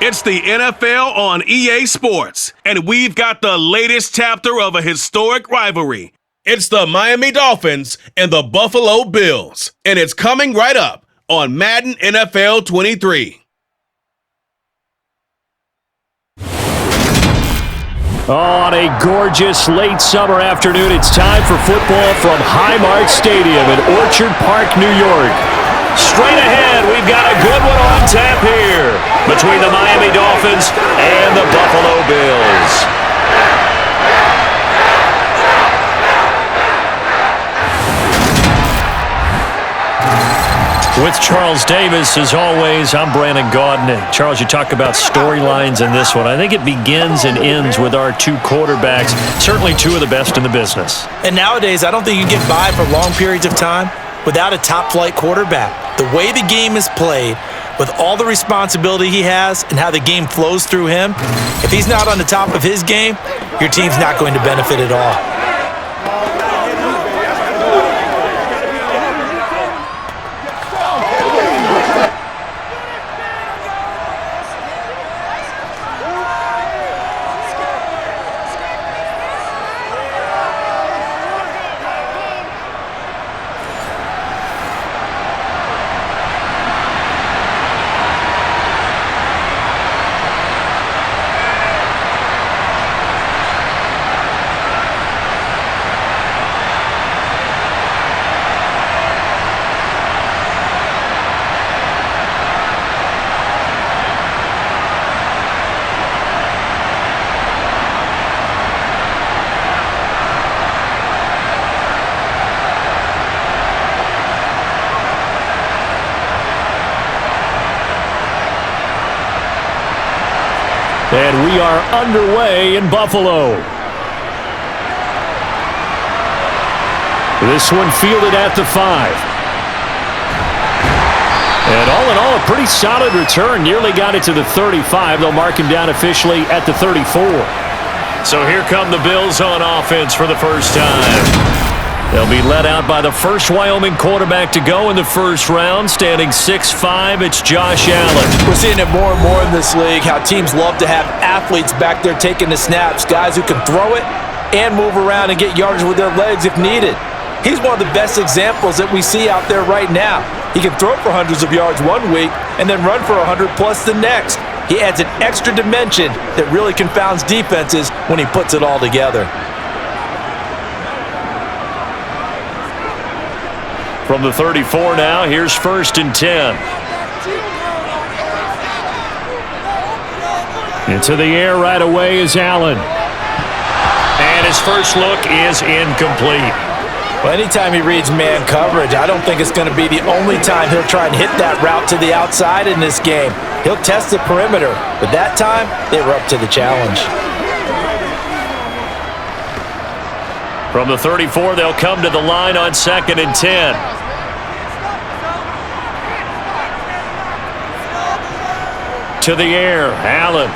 It's the NFL on EA Sports, and we've got the latest chapter of a historic rivalry. It's the Miami Dolphins and the Buffalo Bills, and it's coming right up on Madden NFL 23. On a gorgeous late summer afternoon, it's time for football from Highmark Stadium in Orchard Park, New York. Straight ahead, we've got a good one on tap here between the Miami Dolphins and the Buffalo Bills. With Charles Davis, as always, I'm Brandon Gaudin. Charles, you talk about storylines in this one. I think it begins and ends with our two quarterbacks, certainly two of the best in the business. And nowadays, I don't think you can get by for long periods of time without a top-flight quarterback. The way the game is played, with all the responsibility he has and how the game flows through him, if he's not on the top of his game, your team's not going to benefit at all. And we are underway in Buffalo. This one fielded at the 5. And all in all, a pretty solid return. Nearly got it to the 35. They'll mark him down officially at the 34. So here come the Bills on offense for the first time. They'll be led out by the first Wyoming quarterback to go in the first round, standing 6'5", it's Josh Allen. We're seeing it more and more in this league, how teams love to have athletes back there taking the snaps, guys who can throw it and move around and get yardage with their legs if needed. He's one of the best examples that we see out there right now. He can throw for hundreds of yards one week and then run for 100+ the next. He adds an extra dimension that really confounds defenses when he puts it all together. From the 34 now, here's 1st and 10. Into the air right away is Allen. And his first look is incomplete. Well, anytime he reads man coverage, I don't think it's going to be the only time he'll try and hit that route to the outside in this game. He'll test the perimeter, but that time, they were up to the challenge. From the 34, they'll come to the line on 2nd and 10. To the air, Allen.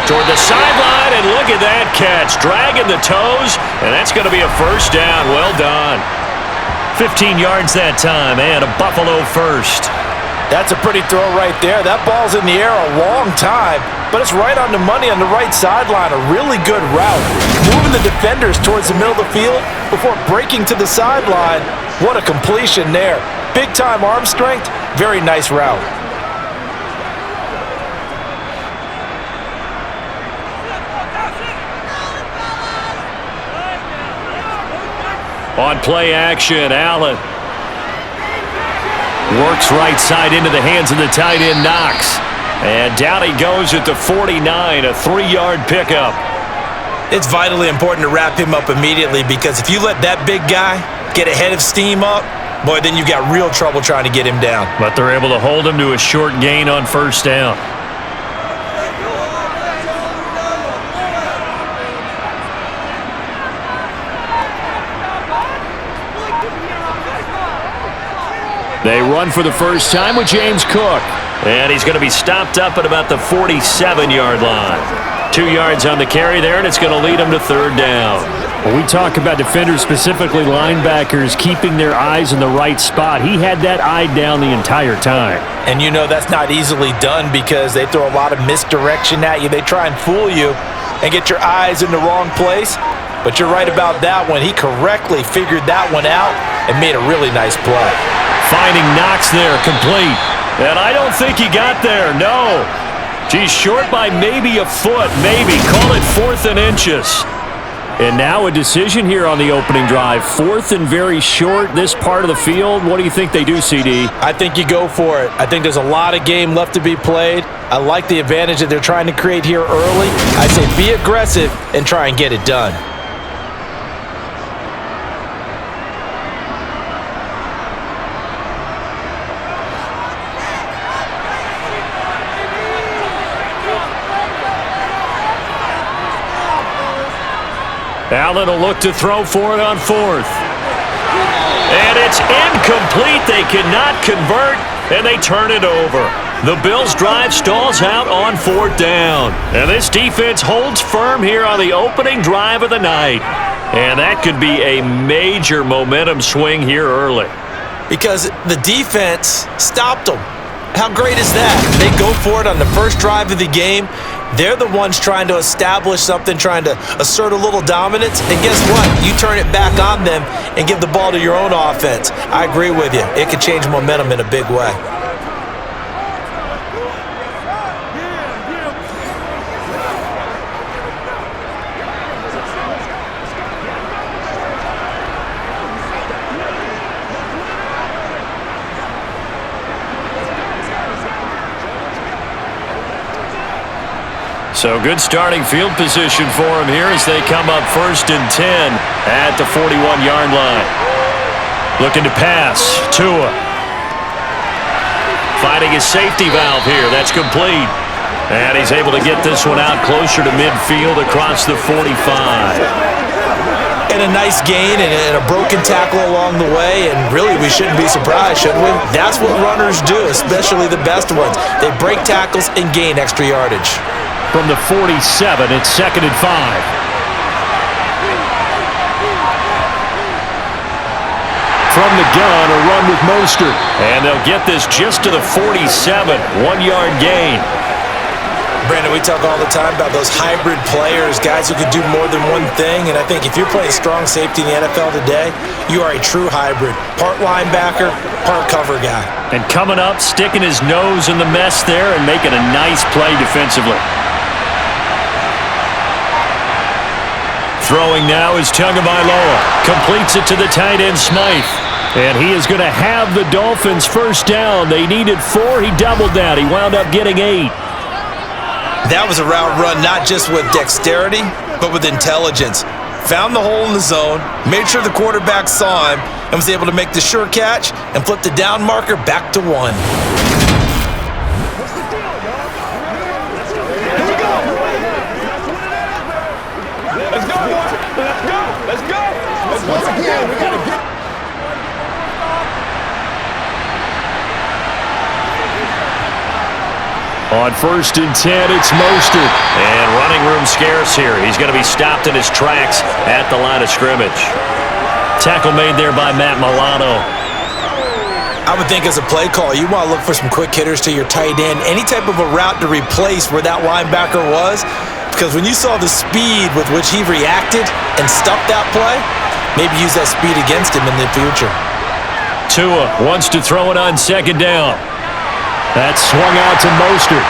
Toward the sideline, and look at that catch. Dragging the toes, and that's going to be a first down. Well done. 15 yards that time, and a Buffalo first. That's a pretty throw right there. That ball's in the air a long time, but it's right on the money on the right sideline. A really good route. Moving the defenders towards the middle of the field before breaking to the sideline. What a completion there. Big-time arm strength. Very nice route. On play action, Allen works right side into the hands of the tight end, Knox. And down he goes at the 49, a 3-yard pickup. It's vitally important to wrap him up immediately, because if you let that big guy get ahead of steam up, boy, then you've got real trouble trying to get him down. But they're able to hold him to a short gain on first down. They run for the first time with James Cook. And he's going to be stopped up at about the 47-yard line. 2 yards on the carry there, and it's going to lead him to 3rd down. When we talk about defenders, specifically linebackers, keeping their eyes in the right spot, he had that eye down the entire time. And you know that's not easily done because they throw a lot of misdirection at you. They try and fool you and get your eyes in the wrong place. But you're right about that one. He correctly figured that one out and made a really nice play. Finding Knox there, complete. And I don't think he got there, no. He's short by maybe a foot, maybe. Call it 4th and inches. And now a decision here on the opening drive. 4th and very short, this part of the field. What do you think they do, CD? I think you go for it. I think there's a lot of game left to be played. I like the advantage that they're trying to create here early. I say be aggressive and try and get it done. Allen will look to throw for it on 4th. And it's incomplete. They cannot convert, and they turn it over. The Bills' drive stalls out on 4th down. And this defense holds firm here on the opening drive of the night. And that could be a major momentum swing here early. Because the defense stopped them. How great is that? They go for it on the first drive of the game. They're the ones trying to establish something, trying to assert a little dominance. And guess what? You turn it back on them and give the ball to your own offense. I agree with you. It could change momentum in a big way. So good starting field position for him here as they come up 1st and 10 at the 41-yard line. Looking to pass. Tua. Finding his safety valve here. That's complete. And he's able to get this one out closer to midfield across the 45. And a nice gain and a broken tackle along the way, and really we shouldn't be surprised, should we? That's what runners do, especially the best ones. They break tackles and gain extra yardage. From the 47, it's 2nd and 5. From the gun, a run with Mostert. And they'll get this just to the 47, 1-yard gain. Brandon, we talk all the time about those hybrid players, guys who could do more than one thing, and I think if you're playing strong safety in the NFL today, you are a true hybrid. Part linebacker, part cover guy. And coming up, sticking his nose in the mess there and making a nice play defensively. Throwing now is Tagovailoa. Completes it to the tight end, Smythe. And he is going to have the Dolphins first down. They needed 4. He doubled that. He wound up getting 8. That was a route run not just with dexterity, but with intelligence. Found the hole in the zone, made sure the quarterback saw him, and was able to make the sure catch and flip the down marker back to 1. On 1st and 10, it's Mostert. And running room scarce here. He's going to be stopped in his tracks at the line of scrimmage. Tackle made there by Matt Milano. I would think as a play call, you want to look for some quick hitters to your tight end. Any type of a route to replace where that linebacker was. Because when you saw the speed with which he reacted and stuffed that play, maybe use that speed against him in the future. Tua wants to throw it on 2nd down. That swung out to Mostert.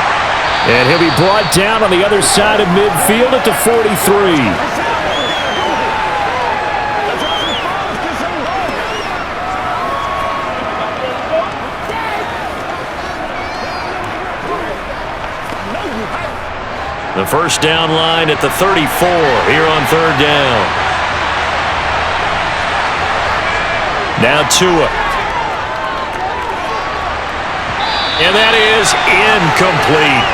And he'll be brought down on the other side of midfield at the 43. The first down line at the 34 here on 3rd down. Now Tua. And that is incomplete.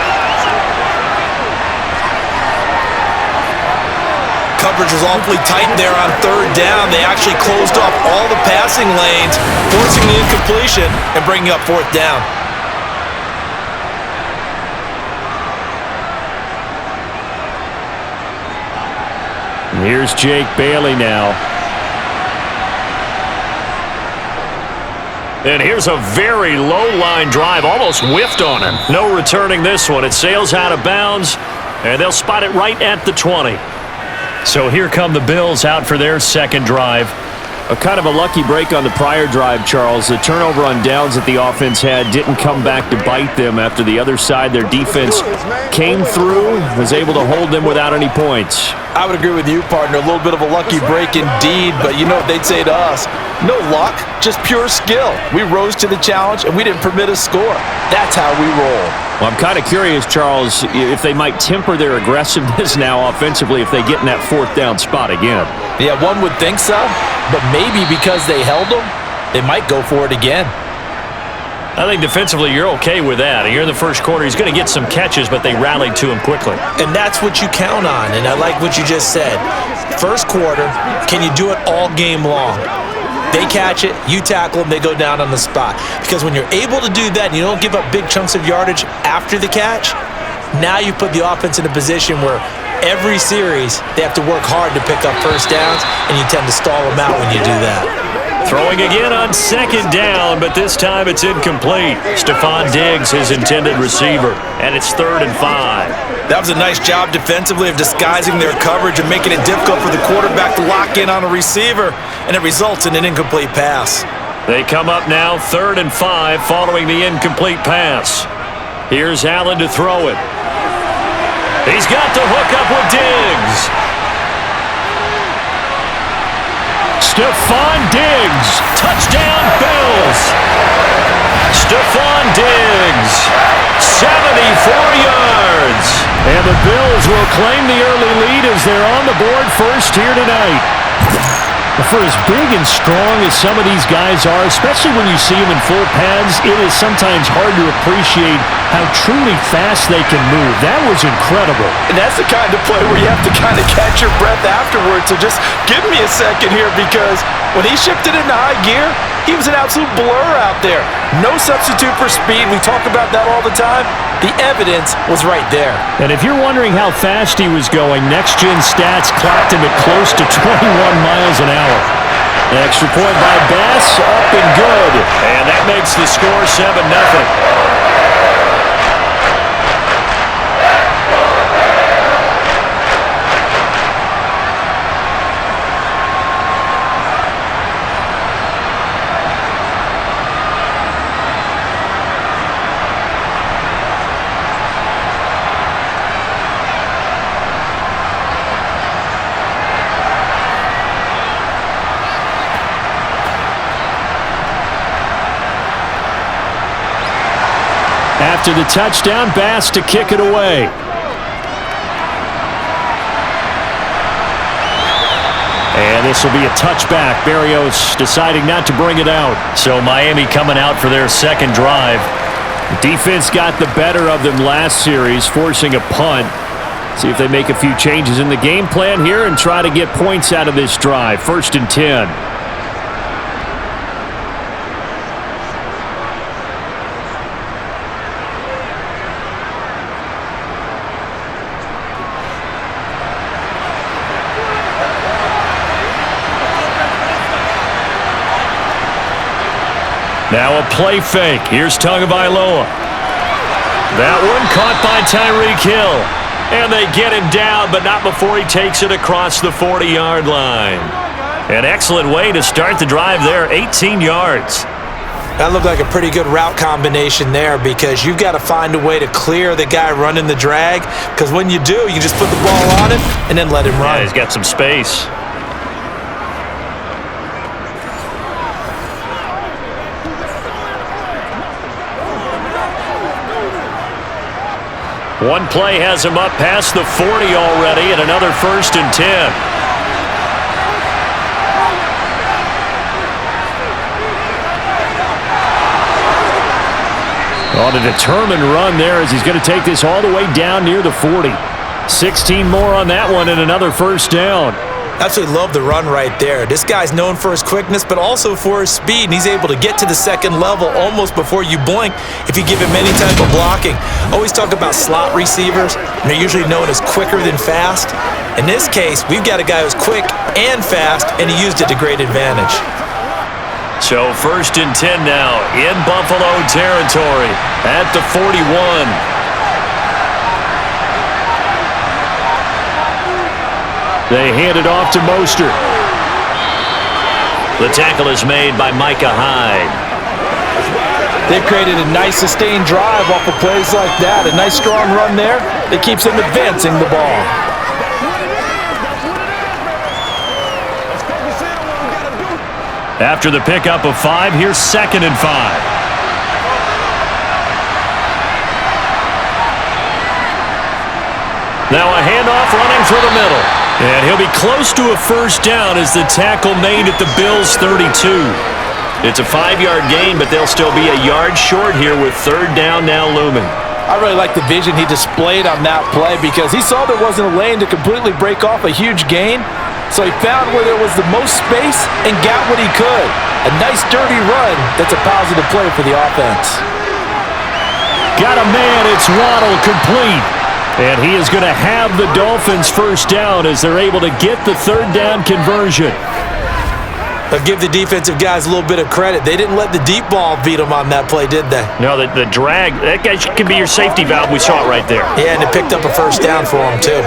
Coverage was awfully tight there on 3rd down. They actually closed off all the passing lanes, forcing the incompletion and bringing up 4th down. And here's Jake Bailey now. And here's a very low line drive, almost whiffed on him. No returning this one. It sails out of bounds, and they'll spot it right at the 20. So here come the Bills out for their second drive. A kind of a lucky break on the prior drive, Charles. The turnover on downs that the offense had didn't come back to bite them after the other side. Their defense came through, was able to hold them without any points. I would agree with you, partner. A little bit of a lucky break indeed, but you know what they'd say to us? No luck, just pure skill. We rose to the challenge, and we didn't permit a score. That's how we roll. Well, I'm kind of curious, Charles, if they might temper their aggressiveness now offensively if they get in that fourth down spot again. Yeah, one would think so, but maybe because they held them, they might go for it again. I think defensively you're okay with that. Here in the first quarter, he's going to get some catches, but they rallied to him quickly. And that's what you count on, and I like what you just said. First quarter, can you do it all game long? They catch it, you tackle them, they go down on the spot. Because when you're able to do that and you don't give up big chunks of yardage after the catch, now you put the offense in a position where every series they have to work hard to pick up first downs, and you tend to stall them out when you do that. Throwing again on second down, but this time it's incomplete. Stephon Diggs, his intended receiver, and it's 3rd and 5. That was a nice job defensively of disguising their coverage and making it difficult for the quarterback to lock in on a receiver, and it results in an incomplete pass. They come up now 3rd and 5 following the incomplete pass. Here's Allen to throw it. He's got the hook up with Diggs. Stephon Diggs, touchdown Bills. Stephon Diggs, 74 yards. And the Bills will claim the early lead as they're on the board first here tonight. For as big and strong as some of these guys are, especially when you see them in full pads, it is sometimes hard to appreciate how truly fast they can move. That was incredible. And that's the kind of play where you have to kind of catch your breath afterwards. So just give me a second here, because when he shifted into high gear, he was an absolute blur out there. No substitute for speed. We talk about that all the time. The evidence was right there. And if you're wondering how fast he was going, next-gen stats clocked him at close to 21 miles an hour. An extra point by Bass, up and good. And that makes the score 7-0. After the touchdown, Bass to kick it away. And this will be a touchback. Berrios deciding not to bring it out. So Miami coming out for their second drive. The defense got the better of them last series, forcing a punt. See if they make a few changes in the game plan here and try to get points out of this drive. 1st and 10. Now a play fake. Here's Tagovailoa. That one caught by Tyreek Hill. And they get him down, but not before he takes it across the 40-yard line. An excellent way to start the drive there, 18 yards. That looked like a pretty good route combination there, because you've got to find a way to clear the guy running the drag, because when you do, you just put the ball on him and then let him run. Yeah, he's got some space. One play has him up past the 40 already, and another 1st and 10. On a determined run there, as he's going to take this all the way down near the 40. 16 more on that one and another 1st down. Absolutely love the run right there. This guy's known for his quickness, but also for his speed, and he's able to get to the second level almost before you blink if you give him any type of blocking. Always talk about slot receivers, and they're usually known as quicker than fast. In this case, we've got a guy who's quick and fast, and he used it to great advantage. So 1st and 10 now in Buffalo territory at the 41. They hand it off to Mostert. The tackle is made by Micah Hyde. They've created a nice sustained drive off of plays like that. A nice strong run there that keeps them advancing the ball. After the pickup of 5, here's 2nd and 5. Now a handoff running through the middle. And he'll be close to a first down as the tackle made at the Bills' 32. It's a 5-yard gain, but they'll still be a yard short here with 3rd down now looming. I really like the vision he displayed on that play because he saw there wasn't a lane to completely break off a huge gain. So he found where there was the most space and got what he could. A nice dirty run that's a positive play for the offense. Got a man, it's Waddle complete. And he is going to have the Dolphins first down as they're able to get the 3rd down conversion. But give the defensive guys a little bit of credit. They didn't let the deep ball beat them on that play, did they? No, the drag, that guy can be your safety valve. We saw it right there. Yeah, and it picked up a first down for him, too.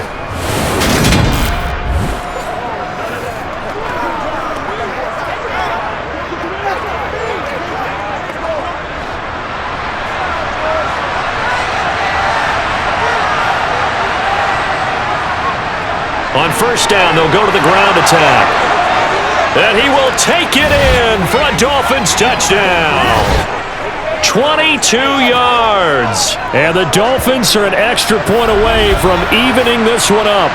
On first down, they'll go to the ground attack. And he will take it in for a Dolphins touchdown. 22 yards. And the Dolphins are an extra point away from evening this one up.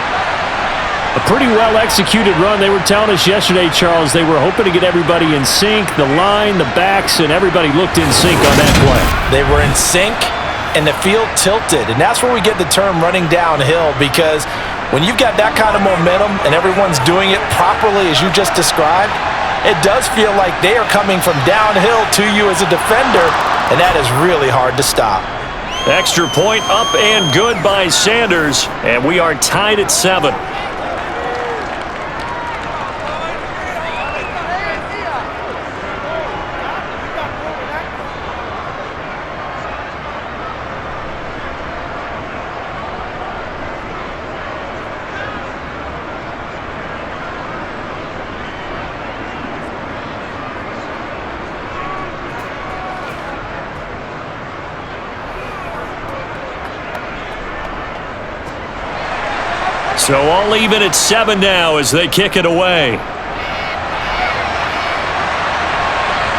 A pretty well-executed run. They were telling us yesterday, Charles, they were hoping to get everybody in sync. The line, the backs, and everybody looked in sync on that play. They were in sync, and the field tilted. And that's where we get the term running downhill, because when you've got that kind of momentum and everyone's doing it properly as you just described, it does feel like they are coming from downhill to you as a defender, and that is really hard to stop. Extra point up and good by Sanders, and we are tied at 7. So all even at 7 now as they kick it away.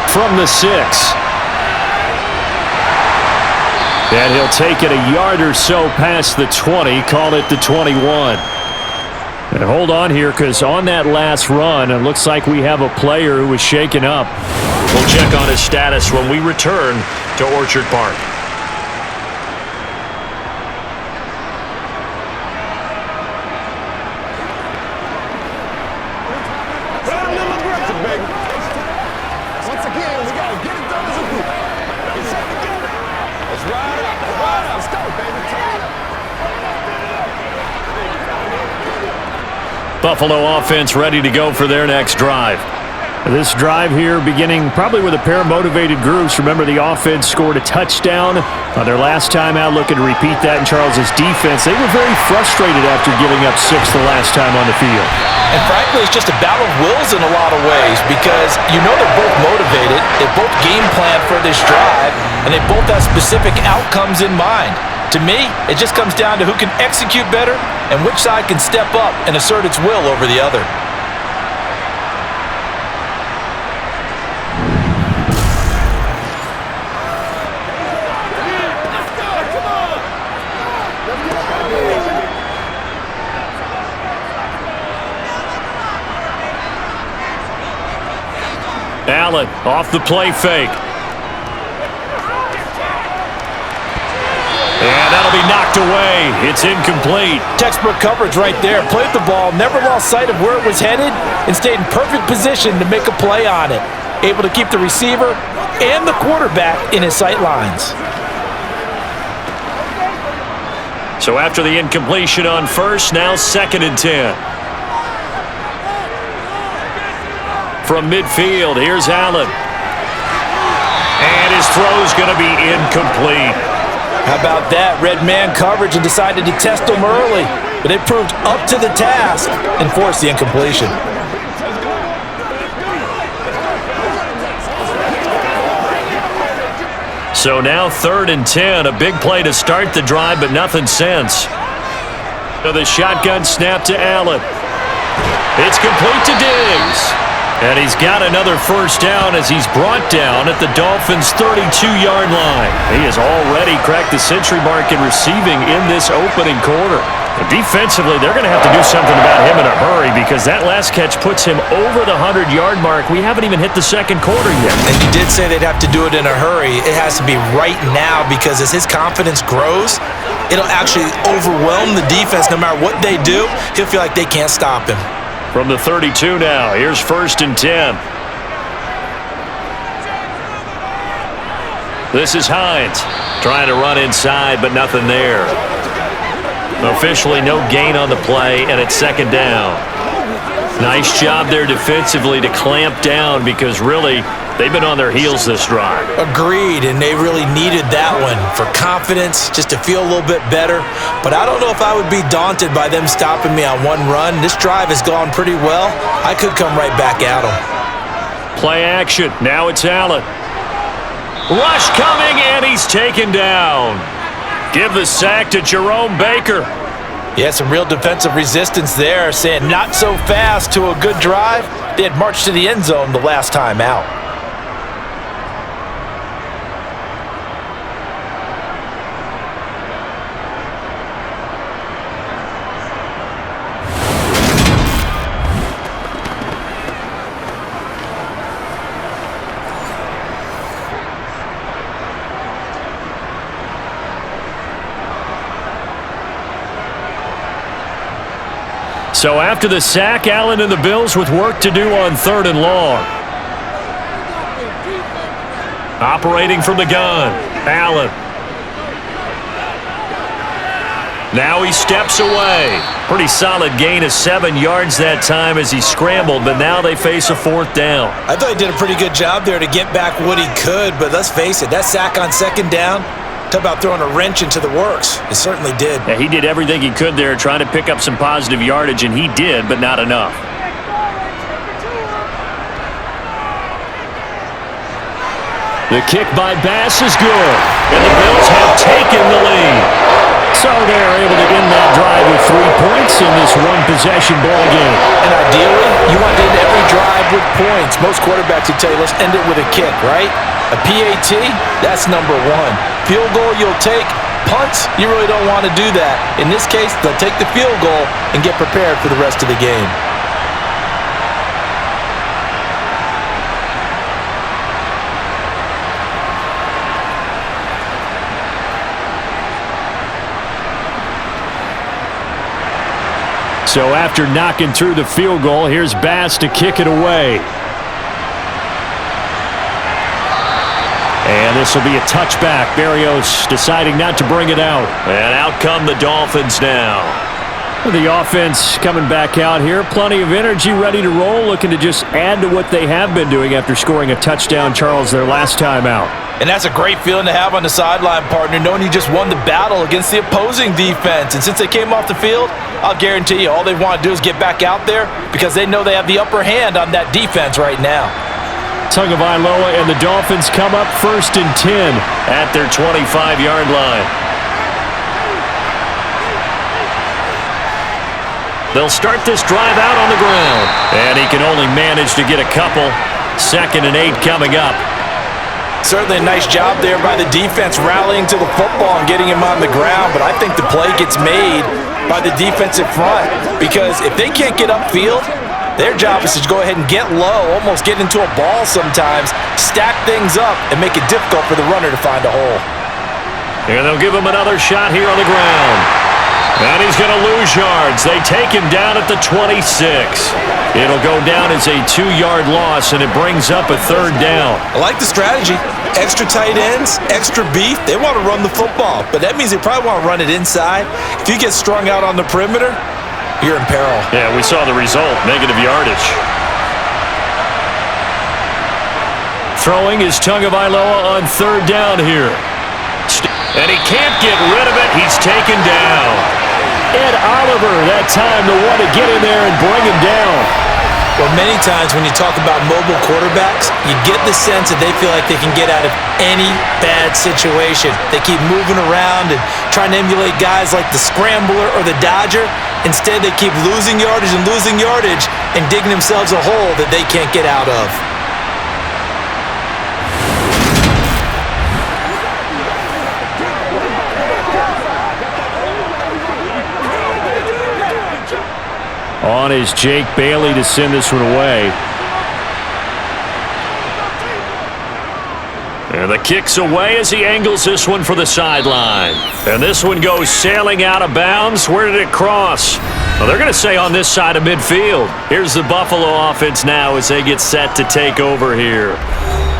From the 6. And he'll take it a yard or so past the 20, call it the 21. And hold on here, because on that last run, it looks like we have a player who was shaken up. We'll check on his status when we return to Orchard Park. Buffalo offense ready to go for their next drive. This drive here beginning probably with a pair of motivated groups. Remember, the offense scored a touchdown on their last time out, looking to repeat that in Charles's defense. They were very frustrated after giving up 6 the last time on the field. And frankly, it's just a battle of wills in a lot of ways, because you know they're both motivated, they both game plan for this drive, and they both have specific outcomes in mind. To me, it just comes down to who can execute better and which side can step up and assert its will over the other. Allen off the play fake. And that'll be knocked away. It's incomplete. Textbook coverage right there. Played the ball, never lost sight of where it was headed, and stayed in perfect position to make a play on it. Able to keep the receiver and the quarterback in his sight lines. So after the incompletion on first, now 2nd and 10. From midfield, here's Allen. And his throw's going to be incomplete. How about that? Red man coverage and decided to test him early. But it proved up to the task and forced the incompletion. So now 3rd and 10. A big play to start the drive, but nothing since. So the shotgun snap to Allen. It's complete to Diggs. And he's got another first down as he's brought down at the Dolphins' 32-yard line. He has already cracked the century mark in receiving in this opening quarter. But defensively, they're going to have to do something about him in a hurry because that last catch puts him over the 100-yard mark. We haven't even hit the second quarter yet. And you did say they'd have to do it in a hurry. It has to be right now because as his confidence grows, it'll actually overwhelm the defense. No matter what they do, he'll feel like they can't stop him. From the 32 now, here's 1st and 10. This is Hines trying to run inside, but nothing there. Officially no gain on the play, and it's 2nd down. Nice job there defensively to clamp down because really they've been on their heels this drive. Agreed, and they really needed that one for confidence, just to feel a little bit better. But I don't know if I would be daunted by them stopping me on one run. This drive has gone pretty well. I could come right back at them. Play action. Now it's Allen. Rush coming, and he's taken down. Give the sack to Jerome Baker. Yeah, some real defensive resistance there, saying not so fast to a good drive. They had marched to the end zone the last time out. So after the sack, Allen and the Bills with work to do on 3rd and long. Operating from the gun, Allen. Now he steps away. Pretty solid gain of 7 yards that time as he scrambled, but now they face a 4th down. I thought he did a pretty good job there to get back what he could, but let's face it, that sack on 2nd down, talk about throwing a wrench into the works. It certainly did. Yeah, he did everything he could there trying to pick up some positive yardage, and he did, but not enough. The kick by Bass is good, and the Bills have taken the lead. So they're able to end that drive with 3 points in this one-possession ball game. And ideally, you want to end every drive with points. Most quarterbacks would tell you, let's end it with a kick, right? A PAT, that's number 1. Field goal you'll take. Punts, you really don't want to do that. In this case, they'll take the field goal and get prepared for the rest of the game. So after knocking through the field goal, here's Bass to kick it away. And this will be a touchback. Berrios deciding not to bring it out. And out come the Dolphins now. The offense coming back out here. Plenty of energy, ready to roll, looking to just add to what they have been doing after scoring a touchdown, Charles, their last time out. And that's a great feeling to have on the sideline, partner, knowing you just won the battle against the opposing defense. And since they came off the field, I'll guarantee you all they want to do is get back out there because they know they have the upper hand on that defense right now. Tagovailoa and the Dolphins come up 1st and 10 at their 25-yard line. They'll start this drive out on the ground. And he can only manage to get a couple. 2nd and 8 coming up. Certainly a nice job there by the defense rallying to the football and getting him on the ground, but I think the play gets made by the defensive front because if they can't get upfield, their job is to go ahead and get low, almost get into a ball sometimes, stack things up, and make it difficult for the runner to find a hole. And they'll give him another shot here on the ground. And he's going to lose yards. They take him down at the 26. It'll go down as a 2-yard loss, and it brings up a 3rd down. I like the strategy. Extra tight ends, extra beef. They want to run the football, but that means they probably want to run it inside. If you get strung out on the perimeter, you're in peril. Yeah, we saw the result, negative yardage. Throwing is Tagovailoa on 3rd down here. And he can't get rid of it. He's taken down. Ed Oliver, that time, the one to get in there and bring him down. Well, many times when you talk about mobile quarterbacks, you get the sense that they feel like they can get out of any bad situation. They keep moving around and trying to emulate guys like the Scrambler or the Dodger. Instead, they keep losing yardage and digging themselves a hole that they can't get out of. On is Jake Bailey to send this one away. And the kick's away as he angles this one for the sideline. And this one goes sailing out of bounds. Where did it cross? Well, they're going to say on this side of midfield. Here's the Buffalo offense now as they get set to take over here.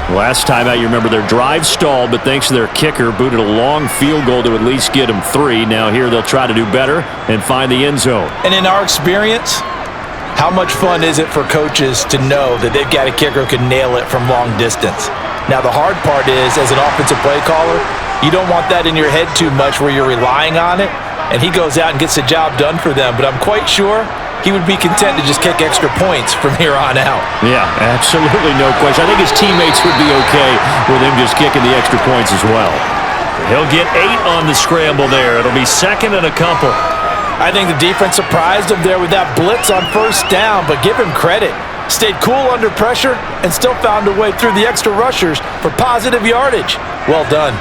Last time out, you remember their drive stalled, but thanks to their kicker, booted a long field goal to at least get them 3. Now here they'll try to do better and find the end zone. And in our experience, how much fun is it for coaches to know that they've got a kicker who can nail it from long distance? Now the hard part is, as an offensive play caller, you don't want that in your head too much where you're relying on it, and he goes out and gets the job done for them. But I'm quite sure he would be content to just kick extra points from here on out. Yeah, absolutely no question. I think his teammates would be okay with him just kicking the extra points as well. He'll get 8 on the scramble there. It'll be 2nd and a couple. I think the defense surprised him there with that blitz on 1st down, but give him credit. Stayed cool under pressure and still found a way through the extra rushers for positive yardage. Well done.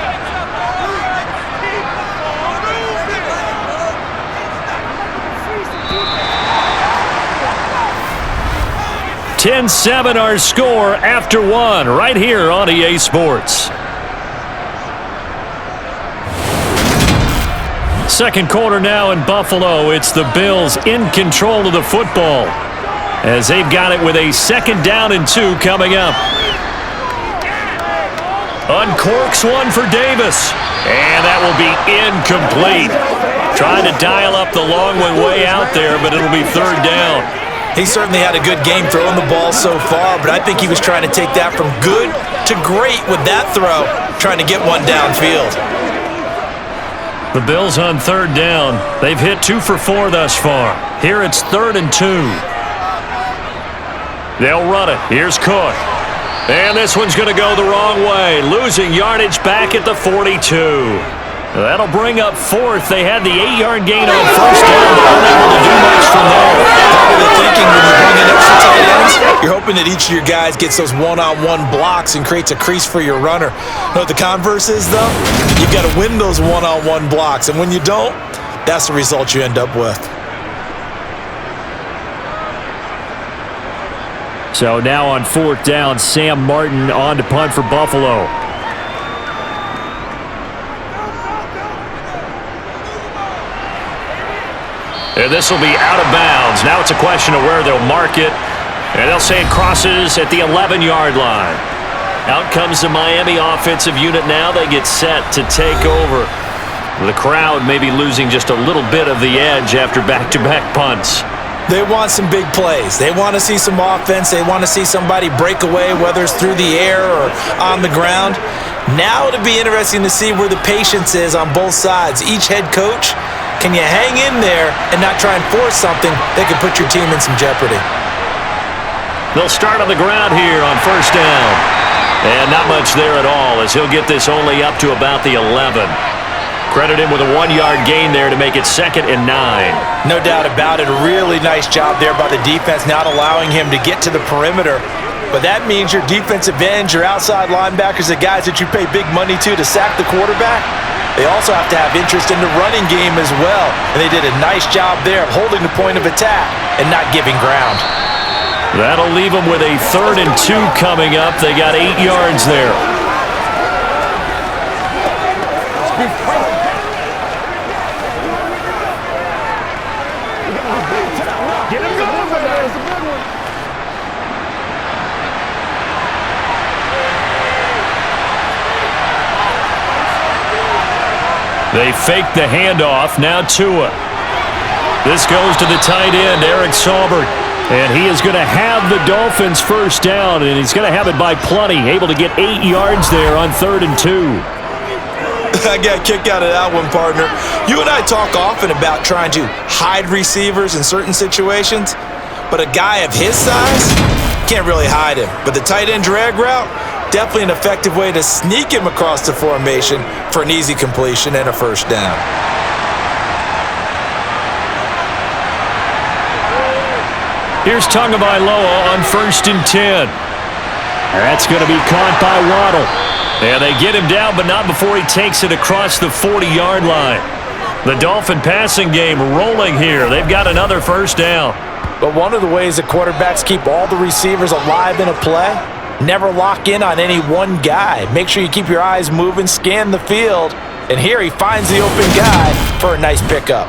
10-7 our score after 1 right here on EA Sports. Second quarter now in Buffalo. It's the Bills in control of the football as they've got it with a 2nd down and 2 coming up. Uncorks one for Davis, and that will be incomplete. Trying to dial up the long one way out there, but it'll be 3rd down. He certainly had a good game throwing the ball so far, but I think he was trying to take that from good to great with that throw, trying to get one downfield. The Bills on 3rd down. They've hit 2 for 4 thus far. Here it's 3rd and 2. They'll run it. Here's Cook. And this one's going to go the wrong way, losing yardage back at the 42. That'll bring up 4th. They had the 8-yard gain on 1st down, but unable to do much from there. Part of the thinking when you bring in extra tight ends, you're hoping that each of your guys gets those one-on-one blocks and creates a crease for your runner. You know what the converse is, though? You've got to win those one-on-one blocks, and when you don't, that's the result you end up with. So now on 4th down, Sam Martin on to punt for Buffalo. And this will be out of bounds. Now it's a question of where they'll mark it. And they'll say it crosses at the 11-yard line. Out comes the Miami offensive unit now. They get set to take over. The crowd may be losing just a little bit of the edge after back-to-back punts. They want some big plays. They want to see some offense. They want to see somebody break away, whether it's through the air or on the ground. Now it'll be interesting to see where the patience is on both sides. Each head coach, can you hang in there and not try and force something that could put your team in some jeopardy? They'll start on the ground here on 1st down. And not much there at all as he'll get this only up to about the 11. Credit him with a 1-yard gain there to make it 2nd and 9. No doubt about it. A really nice job there by the defense, not allowing him to get to the perimeter. But that means your defensive ends, your outside linebackers, the guys that you pay big money to sack the quarterback, they also have to have interest in the running game as well. And they did a nice job there of holding the point of attack and not giving ground. That'll leave them with a 3rd and 2 coming up. They got 8 yards there. They fake the handoff. Now Tua. This goes to the tight end, Eric Saubert. And he is going to have the Dolphins first down, and he's going to have it by plenty. Able to get 8 yards there on 3rd and 2. I got a kick out of that one, partner. You and I talk often about trying to hide receivers in certain situations, but a guy of his size can't really hide him. But the tight end drag route, definitely an effective way to sneak him across the formation for an easy completion and a first down. Here's Tagovailoa on 1st and 10. That's going to be caught by Waddle. And they get him down, but not before he takes it across the 40-yard line. The Dolphin passing game rolling here. They've got another first down. But one of the ways that quarterbacks keep all the receivers alive in a play, never lock in on any one guy. Make sure you keep your eyes moving, scan the field. And here he finds the open guy for a nice pickup.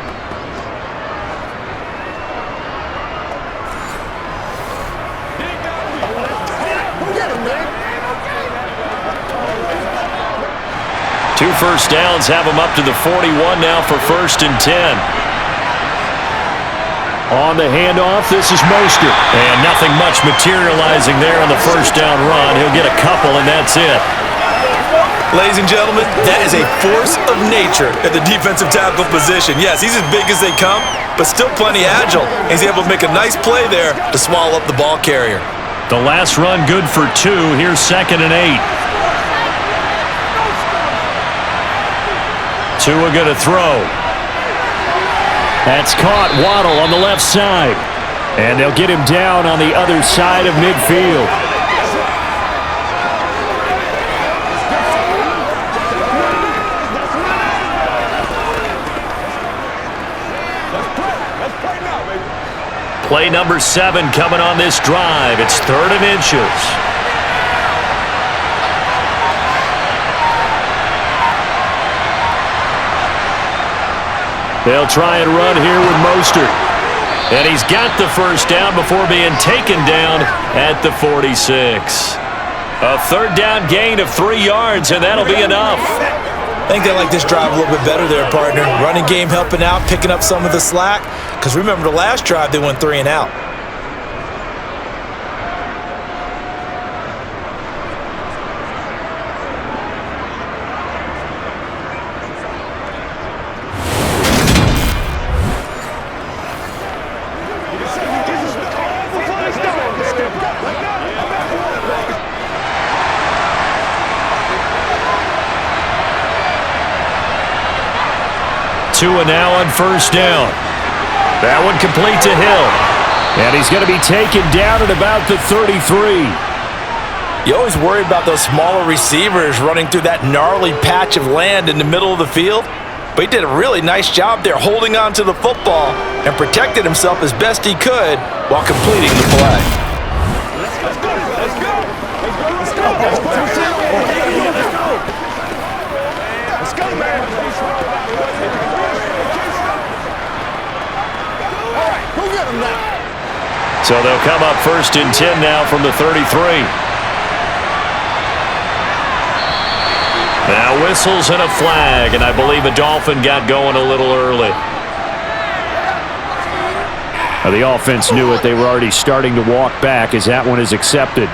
Two first downs have him up to the 41 now for 1st and 10. On the handoff, this is Mostert. And nothing much materializing there on the first down run. He'll get a couple, and that's it. Ladies and gentlemen, that is a force of nature at the defensive tackle position. Yes, he's as big as they come, but still plenty agile. He's able to make a nice play there to swallow up the ball carrier. The last run good for 2. Here's 2nd and 8. Tua going to throw. That's caught. Waddle on the left side. And they'll get him down on the other side of midfield. Play number 7 coming on this drive. It's 3rd and inches. They'll try and run here with Mostert. And he's got the first down before being taken down at the 46. A 3rd down gain of 3 yards, and that'll be enough. I think they like this drive a little bit better there, partner. Running game helping out, picking up some of the slack. Because remember the last drive, they went 3 and out. Tua now on first down. That one complete to Hill. And he's going to be taken down at about the 33. You always worry about those smaller receivers running through that gnarly patch of land in the middle of the field. But he did a really nice job there holding on to the football and protected himself as best he could while completing the play. Let's go. Let's go. Let's go. Let's go. Let's go, man. So they'll come up 1st and 10 now from the 33. Now whistles and a flag, and I believe a Dolphin got going a little early. Now the offense knew it. They were already starting to walk back as that one is accepted.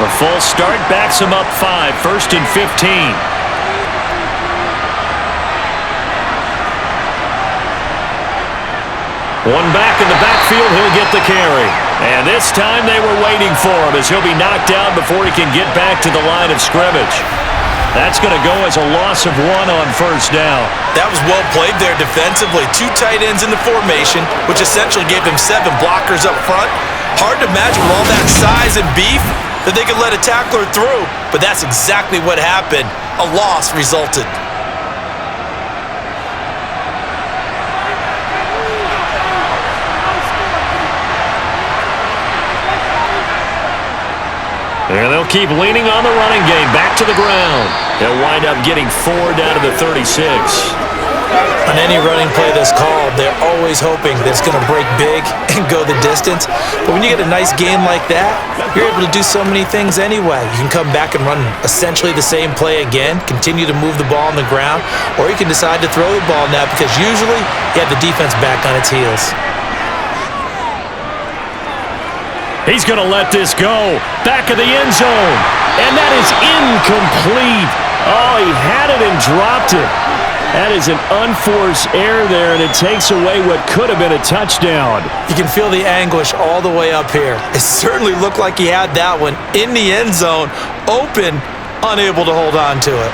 A full start backs him up 5, 1st and 15. One back in the backfield, he'll get the carry. And this time they were waiting for him as he'll be knocked down before he can get back to the line of scrimmage. That's going to go as a loss of 1 on first down. That was well played there defensively. 2 tight ends in the formation, which essentially gave them 7 blockers up front. Hard to imagine with all that size and beef that they could let a tackler through, but that's exactly what happened. A loss resulted. And they'll keep leaning on the running game back to the ground. They'll wind up getting 4 down to the 36. On any running play that's called, they're always hoping that it's going to break big and go the distance. But when you get a nice game like that, you're able to do so many things anyway. You can come back and run essentially the same play again, continue to move the ball on the ground, or you can decide to throw the ball now because usually you have the defense back on its heels. He's going to let this go. Back of the end zone. And that is incomplete. Oh, he had it and dropped it. That is an unforced error there, and it takes away what could have been a touchdown. You can feel the anguish all the way up here. It certainly looked like he had that one in the end zone, open, unable to hold on to it.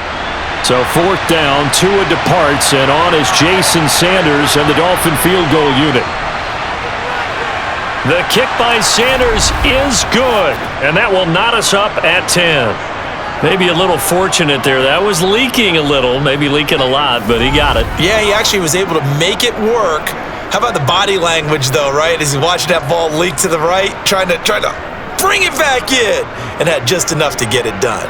So 4th down, Tua departs, and on is Jason Sanders and the Dolphin field goal unit. The kick by Sanders is good, and that will knot us up at 10. Maybe a little fortunate there. That was leaking a little, maybe leaking a lot, but he got it. Yeah, he actually was able to make it work. How about the body language, though, right? As he watched that ball leak to the right, trying to bring it back in, and had just enough to get it done.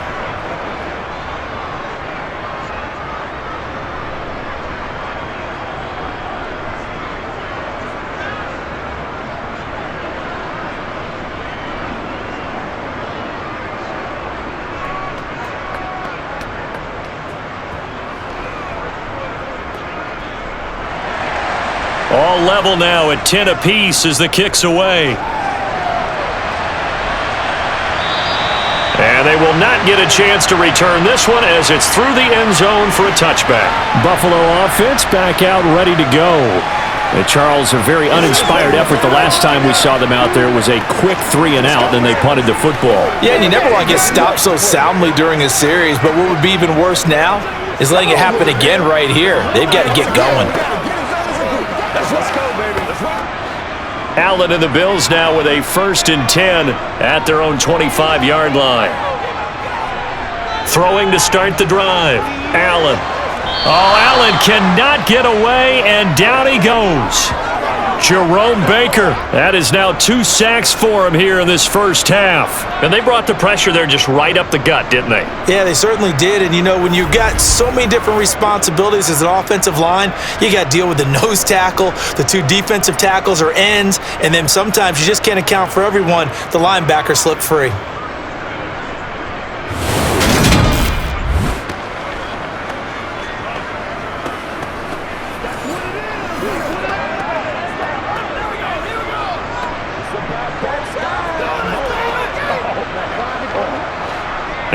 All level now at 10 apiece as the kick's away. And they will not get a chance to return this one as it's through the end zone for a touchback. Buffalo offense back out ready to go. And Charles, a very uninspired effort. The last time we saw them out there was a quick 3 and out, then they punted the football. Yeah, and you never want to get stopped so soundly during a series, but what would be even worse now is letting it happen again right here. They've got to get going. Allen and the Bills now with a 1st and 10 at their own 25-yard line. Throwing to start the drive. Allen. Oh, Allen cannot get away, and down he goes. Jerome Baker. That is now 2 sacks for him here in this first half. And they brought the pressure there just right up the gut, didn't they? Yeah, they certainly did. And, you know, when you've got so many different responsibilities as an offensive line, you got to deal with the nose tackle, the 2 defensive tackles or ends, and then sometimes you just can't account for everyone. The linebacker slipped free.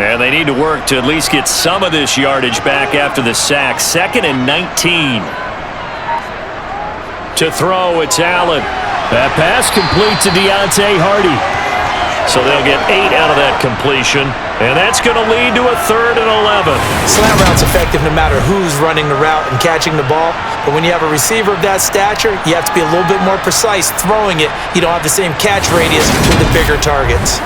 And they need to work to at least get some of this yardage back after the sack. 2nd and 19. To throw, it's Allen. That pass complete to Deontay Hardy. So they'll get 8 out of that completion. And that's going to lead to a 3rd and 11. Slant route's effective no matter who's running the route and catching the ball. But when you have a receiver of that stature, you have to be a little bit more precise throwing it. You don't have the same catch radius with the bigger targets.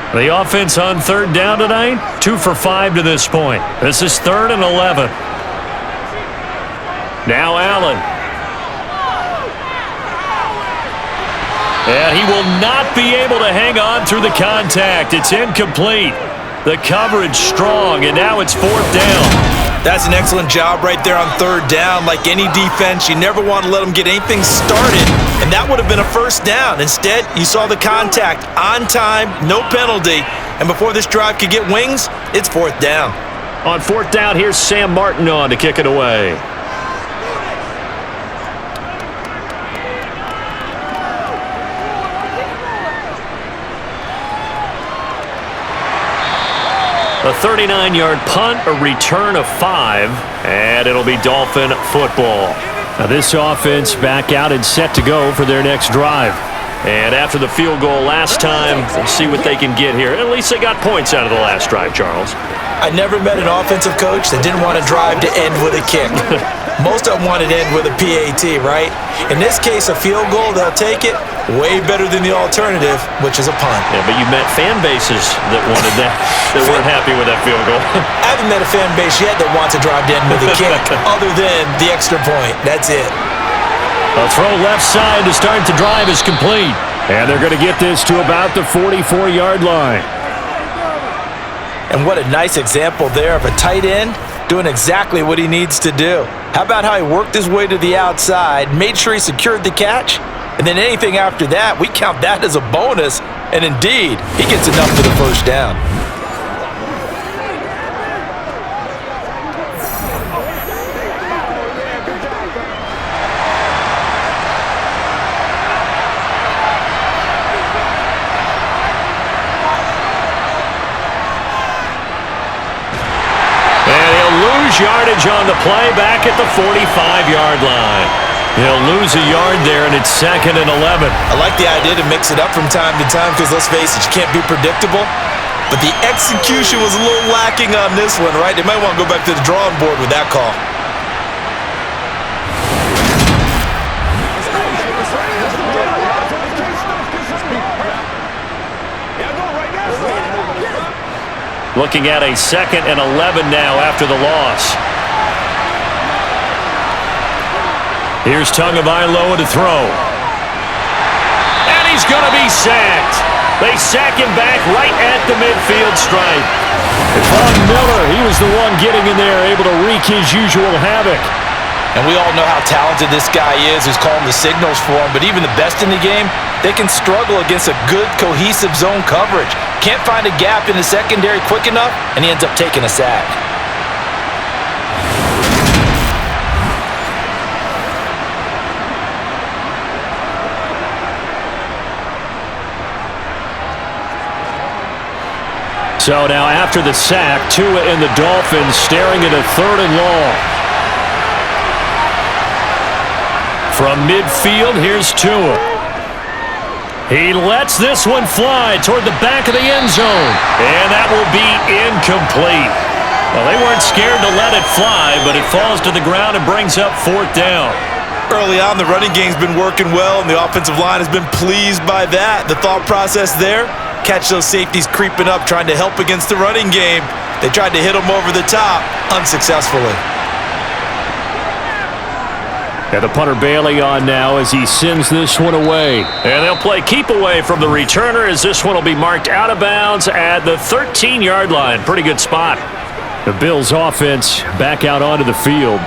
The offense on 3rd down tonight, 2 for 5 to this point. This is 3rd and 11. Now Allen. And he will not be able to hang on through the contact. It's incomplete. The coverage strong, and now it's 4th down. That's an excellent job right there on 3rd down. Like any defense, you never want to let them get anything started, and that would have been a 1st down. Instead, you saw the contact on time, no penalty, and before this drive could get wings, it's 4th down. On 4th down, here's Sam Martin on to kick it away. A 39-yard punt, a return of 5, and it'll be Dolphin football. Now this offense back out and set to go for their next drive. And after the field goal last time, we'll see what they can get here. At least they got points out of the last drive, Charles. I never met an offensive coach that didn't want to drive to end with a kick. Most of them wanted to end with a PAT, right? In this case, a field goal, they'll take it. Way better than the alternative, which is a punt. Yeah, but you met fan bases that wanted that, that weren't happy with that field goal. I haven't met a fan base yet that wants to drive to end with a kick other than the extra point. That's it. A throw left side to start the drive is complete. And they're going to get this to about the 44-yard line. And what a nice example there of a tight end doing exactly what he needs to do. How about how he worked his way to the outside, made sure he secured the catch, and then anything after that, we count that as a bonus, and indeed, he gets enough for the first down. Yardage on the play back at the 45-yard line. He'll lose a yard there, and it's 2nd and 11. I like the idea to mix it up from time to time because, let's face it, you can't be predictable. But the execution was a little lacking on this one, right? They might want to go back to the drawing board with that call. Looking at a 2nd and 11 now after the loss. Here's Tagovailoa to throw. And he's going to be sacked. They sack him back right at the midfield stripe. Von Miller, he was the one getting in there, able to wreak his usual havoc. And we all know how talented this guy is who's calling the signals for him, but even the best in the game, they can struggle against a good, cohesive zone coverage. Can't find a gap in the secondary quick enough, and he ends up taking a sack. So now after the sack, Tua and the Dolphins staring at a 3rd and long. From midfield, here's Tua. He lets this one fly toward the back of the end zone. And that will be incomplete. Well, they weren't scared to let it fly, but it falls to the ground and brings up 4th down. Early on, the running game's been working well, and the offensive line has been pleased by that. The thought process there, catch those safeties creeping up, trying to help against the running game. They tried to hit them over the top, unsuccessfully. And the punter Bailey on now as he sends this one away. And they'll play keep away from the returner as this one will be marked out of bounds at the 13-yard line. Pretty good spot. The Bills offense back out onto the field.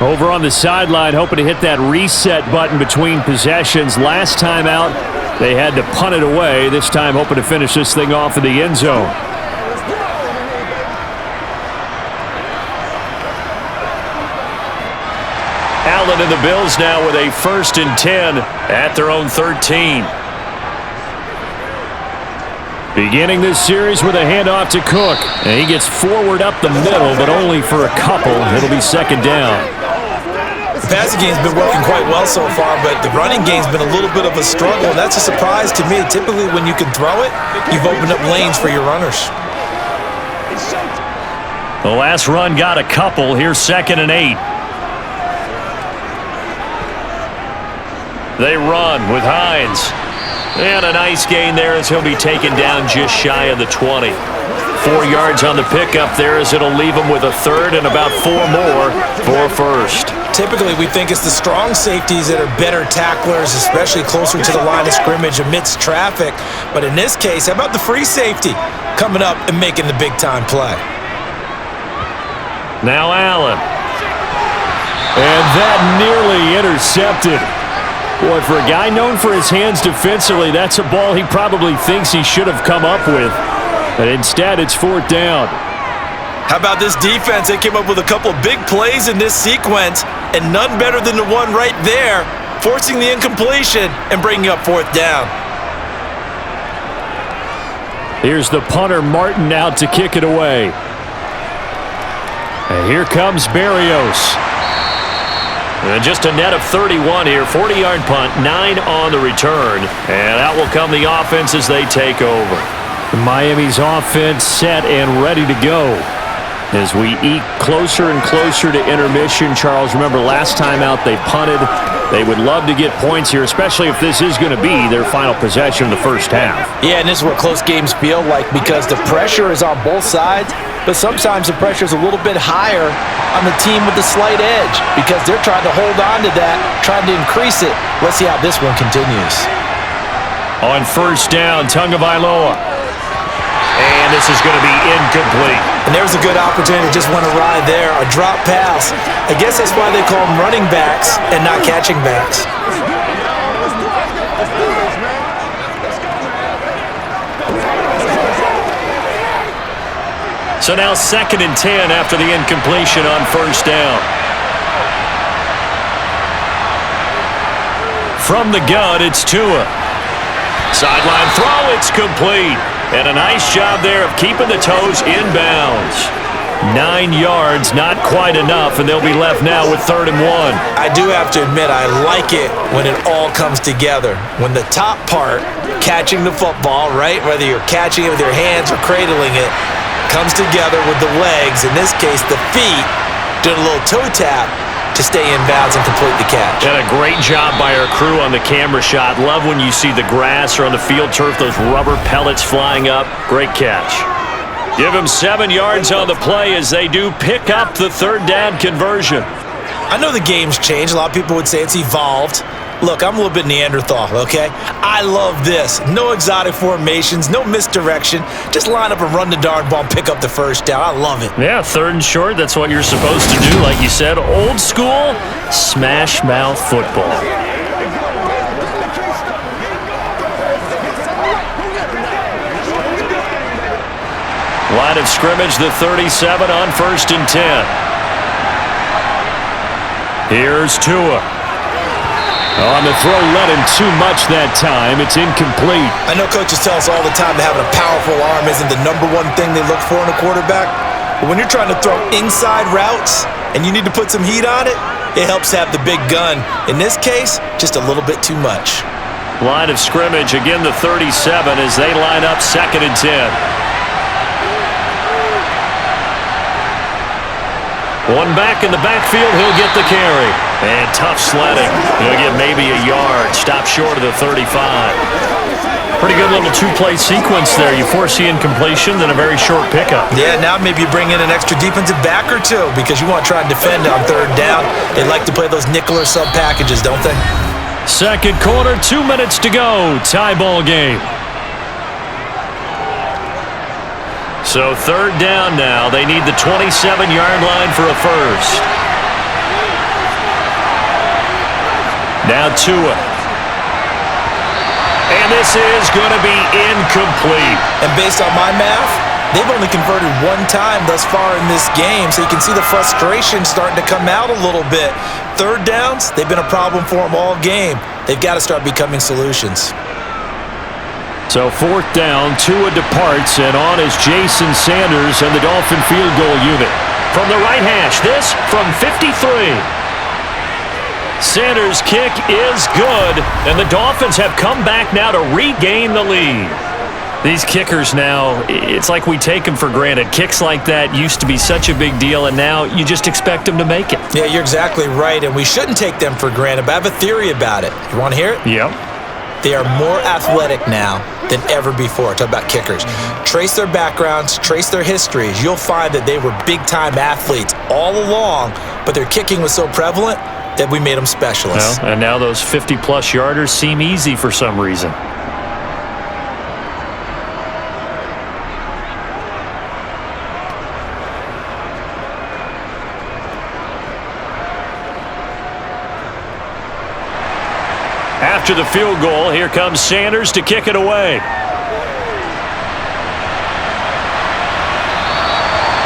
Over on the sideline, hoping to hit that reset button between possessions. Last time out, they had to punt it away. This time hoping to finish this thing off in the end zone. Allen and the Bills now with a 1st and 10 at their own 13. Beginning this series with a handoff to Cook. And he gets forward up the middle, but only for a couple. It'll be 2nd down. The passing game's been working quite well so far, but the running game's been a little bit of a struggle, and that's a surprise to me. Typically, when you can throw it, you've opened up lanes for your runners. The last run got a couple. Here's 2nd and 8. They run with Hines. And a nice gain there as he'll be taken down just shy of the 20. 4 yards on the pickup there as it'll leave him with a 3rd and about 4 more for a 1st. Typically, we think it's the strong safeties that are better tacklers, especially closer to the line of scrimmage amidst traffic. But in this case, how about the free safety coming up and making the big-time play? Now Allen. And that nearly intercepted. Boy, for a guy known for his hands defensively, that's a ball he probably thinks he should have come up with. But instead, it's 4th down. How about this defense? They came up with a couple of big plays in this sequence, and none better than the one right there, forcing the incompletion and bringing up 4th down. Here's the punter, Martin, out to kick it away. And here comes Berrios. And just a net of 31 here. 40-yard punt, 9 on the return. And out will come the offense as they take over. Miami's offense set and ready to go. As we eke closer and closer to intermission, Charles, remember last time out they punted. They would love to get points here, especially if this is going to be their final possession of the first half. Yeah, and this is what close games feel like because the pressure is on both sides, but sometimes the pressure is a little bit higher on the team with the slight edge because they're trying to hold on to that, trying to increase it. Let's see how this one continues. On 1st down, Tagovailoa. And And this is going to be incomplete. And there's a good opportunity. Just went awry there. A drop pass. I guess that's why they call them running backs and not catching backs. So now 2nd and 10 after the incompletion on 1st down. From the gun, it's Tua. Sideline throw, it's complete. And a nice job there of keeping the toes inbounds. 9 yards, not quite enough, and they'll be left now with 3rd and 1. I do have to admit, I like it when it all comes together. When the top part, catching the football, right, whether you're catching it with your hands or cradling it, comes together with the legs, in this case the feet, doing a little toe tap to stay in bounds and complete the catch. And a great job by our crew on the camera shot. Love when you see the grass or on the field turf, those rubber pellets flying up. Great catch. Give him 7 yards on the play as they do pick up the 3rd down conversion. I know the game's changed. A lot of people would say it's evolved. Look, I'm a little bit Neanderthal, okay? I love this. No exotic formations, no misdirection. Just line up and run the darn ball and pick up the 1st down. I love it. Yeah, 3rd and short, that's what you're supposed to do. Like you said, old school, smash mouth football. Line of scrimmage, the 37 on 1st and 10. Here's Tua. On the throw, led him too much that time. It's incomplete. I know coaches tell us all the time that having a powerful arm isn't the #1 thing they look for in a quarterback. But when you're trying to throw inside routes and you need to put some heat on it, it helps have the big gun. In this case, just a little bit too much. Line of scrimmage, again the 37 as they line up 2nd and 10. One back in the backfield, he'll get the carry. And tough sledding. He'll get maybe a yard. Stop short of the 35. Pretty good little 2-play sequence there. You force the incompletion, then a very short pickup. Yeah, now maybe you bring in an extra defensive back or two because you want to try and defend on 3rd down. They like to play those nickel or sub packages, don't they? 2nd quarter, 2 minutes to go. Tie ball game. So 3rd down now. They need the 27-yard line for a first. Now Tua. And this is going to be incomplete. And based on my math, they've only converted 1 time thus far in this game, so you can see the frustration starting to come out a little bit. 3rd downs, they've been a problem for them all game. They've got to start becoming solutions. So 4th down, Tua departs, and on is Jason Sanders and the Dolphin field goal unit. From the right hash, this from 53. Sanders' kick is good, and the Dolphins have come back now to regain the lead. These kickers now, it's like we take them for granted. Kicks like that used to be such a big deal, and now you just expect them to make it. Yeah, you're exactly right, and we shouldn't take them for granted, but I have a theory about it. You want to hear it? Yep. They are more athletic now than ever before. Talk about kickers. Trace their backgrounds, trace their histories. You'll find that they were big-time athletes all along, but their kicking was so prevalent that we made them specialists. Well, and now those 50-plus yarders seem easy for some reason. After the field goal, here comes Sanders to kick it away.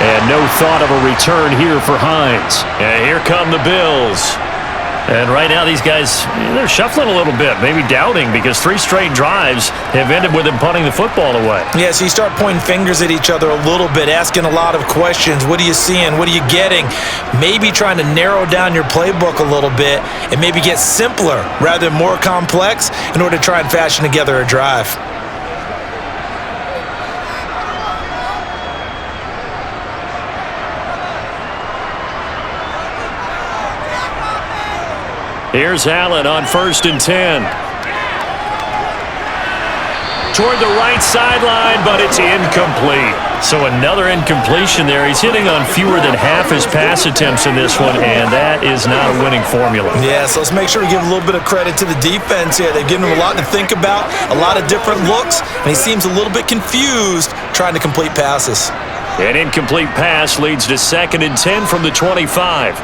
And no thought of a return here for Hines. And here come the Bills. And right now these guys, they're shuffling a little bit, maybe doubting, because 3 straight drives have ended with them punting the football away. Yeah, so you start pointing fingers at each other a little bit, asking a lot of questions. What are you seeing? What are you getting? Maybe trying to narrow down your playbook a little bit and maybe get simpler rather than more complex in order to try and fashion together a drive. Here's Allen on 1st and 10. Toward the right sideline, but it's incomplete. So another incompletion there. He's hitting on fewer than half his pass attempts in this one, and that is not a winning formula. Yeah, so let's make sure we give a little bit of credit to the defense here. They've given him a lot to think about, a lot of different looks, and he seems a little bit confused trying to complete passes. An incomplete pass leads to 2nd and 10 from the 25.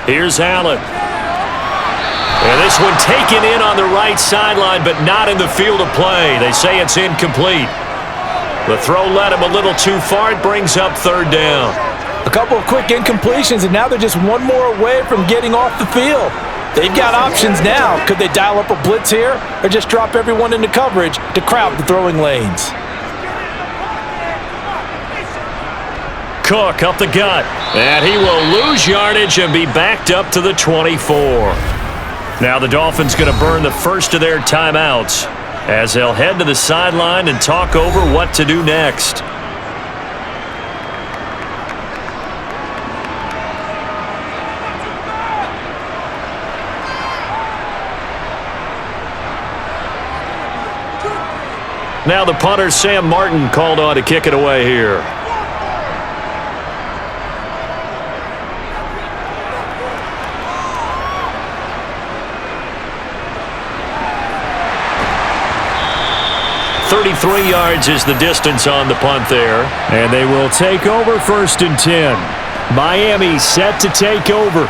Here's Allen. And this one taken in on the right sideline, but not in the field of play. They say it's incomplete. The throw led him a little too far. It brings up 3rd down. A couple of quick incompletions, and now they're just one more away from getting off the field. They've got options now. Could they dial up a blitz here or just drop everyone into coverage to crowd the throwing lanes? Cook up the gut, and he will lose yardage and be backed up to the 24. Now the Dolphins going to burn the first of their timeouts as they'll head to the sideline and talk over what to do next. Now the punter, Sam Martin, called on to kick it away here. .33 yards is the distance on the punt there. And they will take over 1st and 10. Miami set to take over.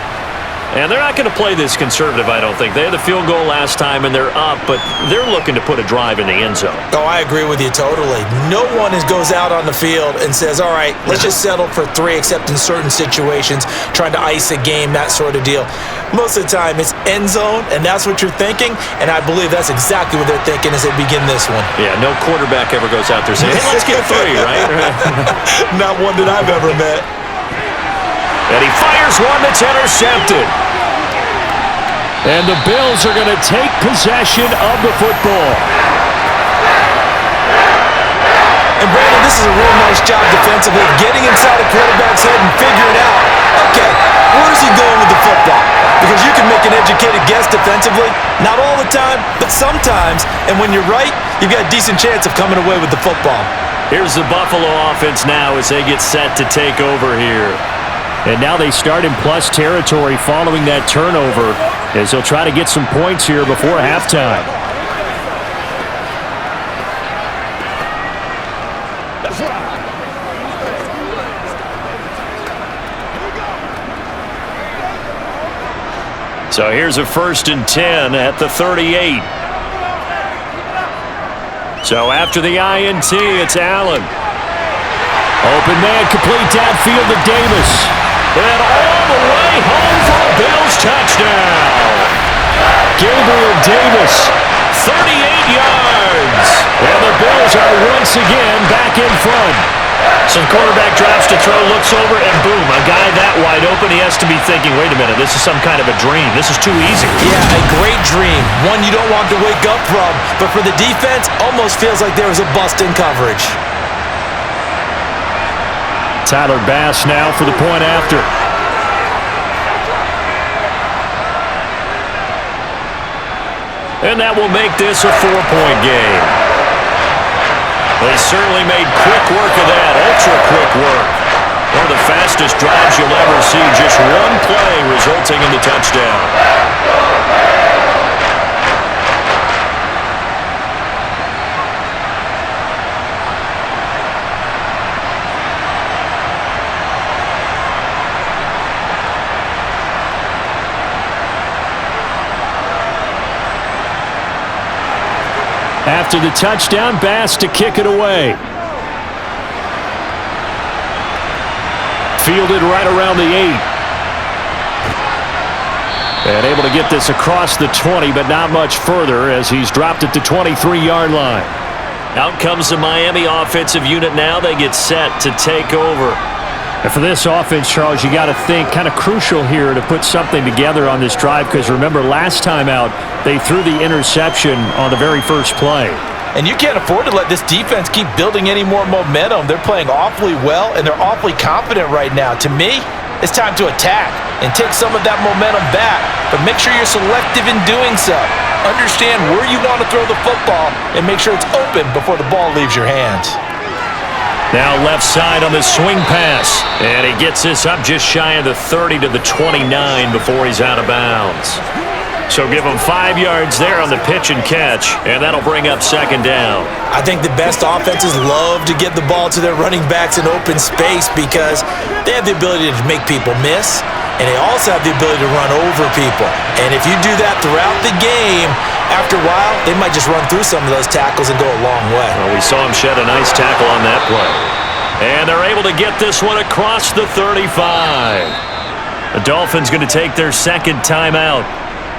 And they're not going to play this conservative, I don't think. They had the field goal last time, and they're up, but they're looking to put a drive in the end zone. Oh, I agree with you totally. No one goes out on the field and says, all right, let's just settle for 3, except in certain situations, trying to ice a game, that sort of deal. Most of the time, it's end zone, and that's what you're thinking, and I believe that's exactly what they're thinking as they begin this one. Yeah, no quarterback ever goes out there saying, hey, let's get 3, right? Not one that I've ever met. And he fires one that's intercepted. And the Bills are going to take possession of the football. And Brandon, this is a real nice job defensively, getting inside a quarterback's head and figuring out, okay, where's he going with the football? Because you can make an educated guess defensively, not all the time, but sometimes. And when you're right, you've got a decent chance of coming away with the football. Here's the Buffalo offense now as they get set to take over here. And now they start in plus territory following that turnover as they'll try to get some points here before halftime. So here's a 1st and 10 at the 38. So after the INT, it's Allen. Open man, complete downfield to Davis. And all the way home for a Bills touchdown. Gabriel Davis, 38 yards. And the Bills are once again back in front. So the quarterback drops to throw, looks over, and boom, a guy that wide open, he has to be thinking, wait a minute, this is some kind of a dream. This is too easy. Yeah, a great dream. One you don't want to wake up from. But for the defense, almost feels like there was a bust in coverage. Tyler Bass now for the point after. And that will make this a 4-point game. They certainly made quick work of that, ultra-quick work. One of the fastest drives you'll ever see, just one play resulting in the touchdown. After the touchdown, Bass to kick it away. Fielded right around the 8. And able to get this across the 20, but not much further as he's dropped at the 23-yard line. Out comes the Miami offensive unit now. They get set to take over. And for this offense, Charles, you got to think kind of crucial here to put something together on this drive because remember last time out, they threw the interception on the very first play. And you can't afford to let this defense keep building any more momentum. They're playing awfully well, and they're awfully confident right now. To me, it's time to attack and take some of that momentum back, but make sure you're selective in doing so. Understand where you want to throw the football and make sure it's open before the ball leaves your hands. Now left side on the swing pass. And he gets this up just shy of the 30 to the 29 before he's out of bounds. So give him 5 yards there on the pitch and catch, and that'll bring up second down. I think the best offenses love to get the ball to their running backs in open space because they have the ability to make people miss, and they also have the ability to run over people. And if you do that throughout the game, after a while, they might just run through some of those tackles and go a long way. Well, we saw him shed a nice tackle on that play. And they're able to get this one across the 35. The Dolphins going to take their second timeout,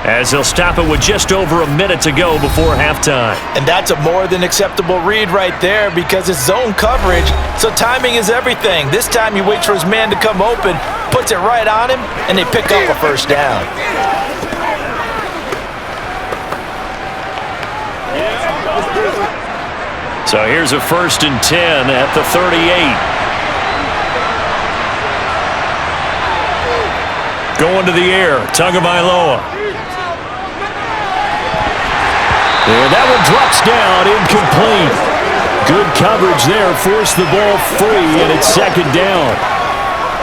as they'll stop it with just over a minute to go before halftime. And that's a more than acceptable read right there because it's zone coverage, so timing is everything. This time he waits for his man to come open, puts it right on him, and they pick up a first down. So here's a 1st and 10 at the 38. Going to the air, Tagovailoa. And that one drops down, incomplete. Good coverage there, forced the ball free, and it's second down.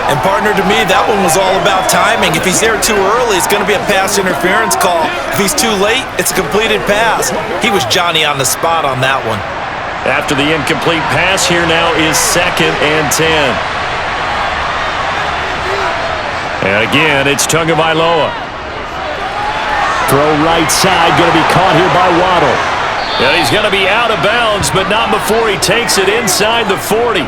And partner, to me, that one was all about timing. If he's there too early, it's going to be a pass interference call. If he's too late, it's a completed pass. He was Johnny on the spot on that one. After the incomplete pass, here now is 2nd and 10. And again, it's Tagovailoa. Throw right side, going to be caught here by Waddle. And he's going to be out of bounds, but not before he takes it inside the 40.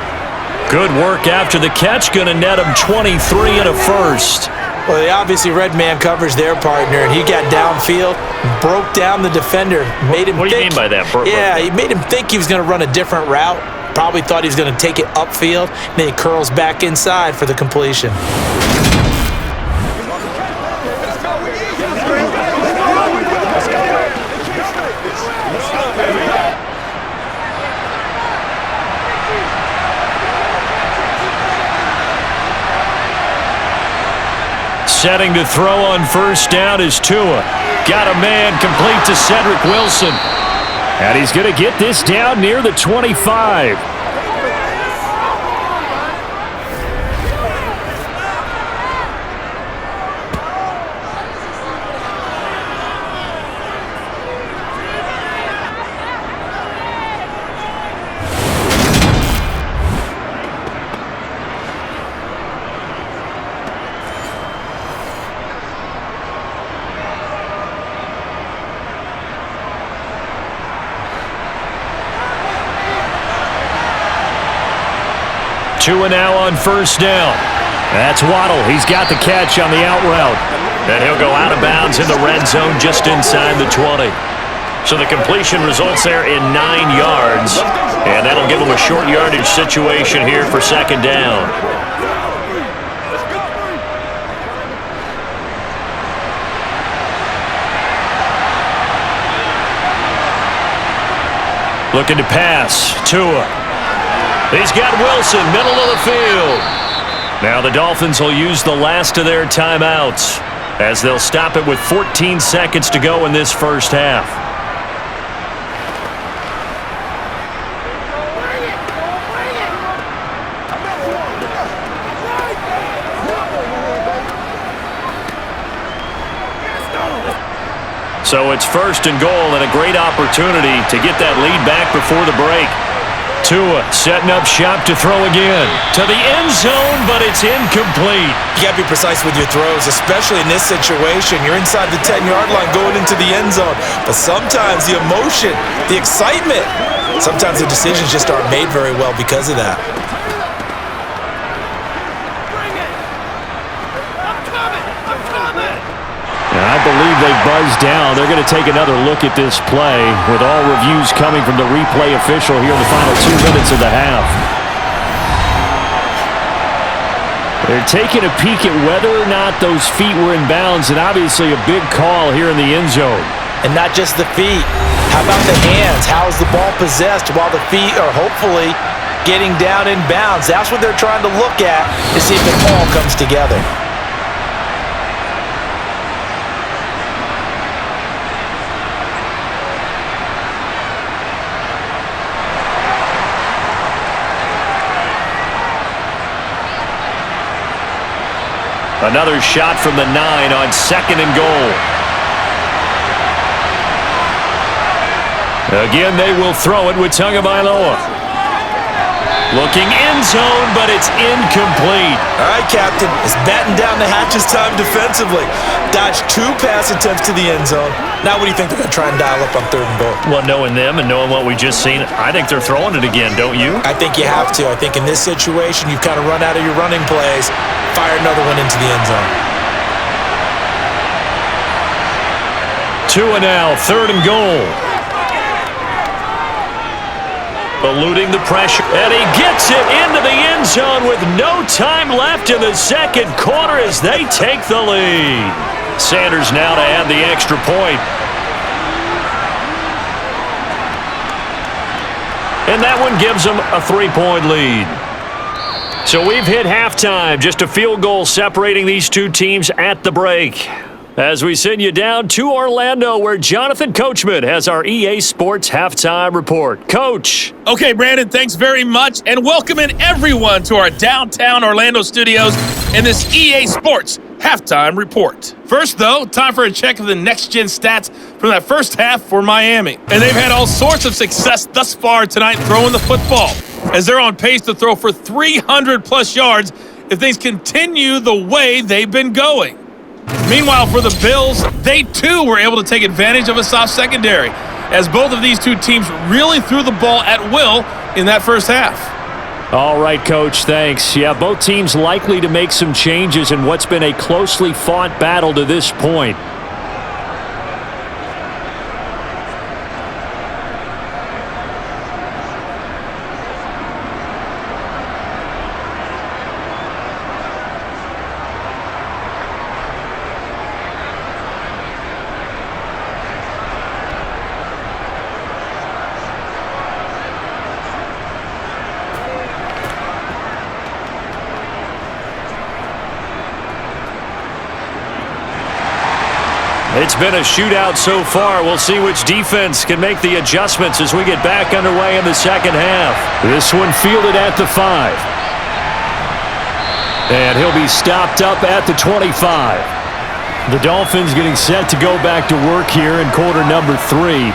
Good work after the catch, going to net him 23 and a first. Well, they obviously read man coverage their partner, and he got downfield, broke down the defender, made him What do you mean by that? Yeah, he made him think he was going to run a different route. Probably thought he was going to take it upfield, and then he curls back inside for the completion. Setting to throw on first down is Tua. Got a man complete to Cedric Wilson. And he's going to get this down near the 25. Tua now on first down. That's Waddle. He's got the catch on the out route. And he'll go out of bounds in the red zone just inside the 20. So the completion results there in 9 yards. And that'll give him a short yardage situation here for second down. Looking to pass. Tua. He's got Wilson, middle of the field. Now the Dolphins will use the last of their timeouts, as they'll stop it with 14 seconds to go in this first half. So it's 1st and goal and a great opportunity to get that lead back before the break. Tua setting up shop to throw again. To the end zone, but it's incomplete. You got to be precise with your throws, especially in this situation. You're inside the 10-yard line going into the end zone. But sometimes the emotion, the excitement, sometimes the decisions just aren't made very well because of that. I believe they've buzzed down. They're going to take another look at this play, with all reviews coming from the replay official here in the final 2 minutes of the half. They're taking a peek at whether or not those feet were in bounds, and obviously a big call here in the end zone. And not just the feet. How about the hands? How is the ball possessed while the feet are hopefully getting down in bounds? That's what they're trying to look at to see if it all comes together. Another shot from the 9 on 2nd and goal. Again, they will throw it with Tagovailoa. Looking end zone, but it's incomplete. All right, Captain. It's batten down the hatches time defensively. Dodged 2 pass attempts to the end zone. Now what do you think they're going to try and dial up on 3rd and goal? Well, knowing them and knowing what we just seen, I think they're throwing it again, don't you? I think you have to. I think in this situation, you've kind of run out of your running plays. Fire another one into the end zone. Tua now, 3rd and goal. Eluding the pressure, and he gets it into the end zone with no time left in the 2nd quarter as they take the lead. Sanders now to add the extra point. And that one gives them a 3-point lead. So we've hit halftime, just a field goal separating these two teams at the break. As we send you down to Orlando, where Jonathan Coachman has our EA Sports Halftime Report. Coach. Okay, Brandon, thanks very much, and welcoming everyone to our downtown Orlando studios in this EA Sports Halftime Report. First, though, time for a check of the next-gen stats from that first half for Miami. And they've had all sorts of success thus far tonight throwing the football, as they're on pace to throw for 300-plus yards if things continue the way they've been going. Meanwhile, for the Bills, they too were able to take advantage of a soft secondary, as both of these two teams really threw the ball at will in that first half. All right, Coach, thanks. Yeah, both teams likely to make some changes in what's been a closely fought battle to this point. It's been a shootout so far. We'll see which defense can make the adjustments as we get back underway in the second half. This one fielded at the 5. And he'll be stopped up at the 25. The Dolphins getting set to go back to work here in quarter number 3.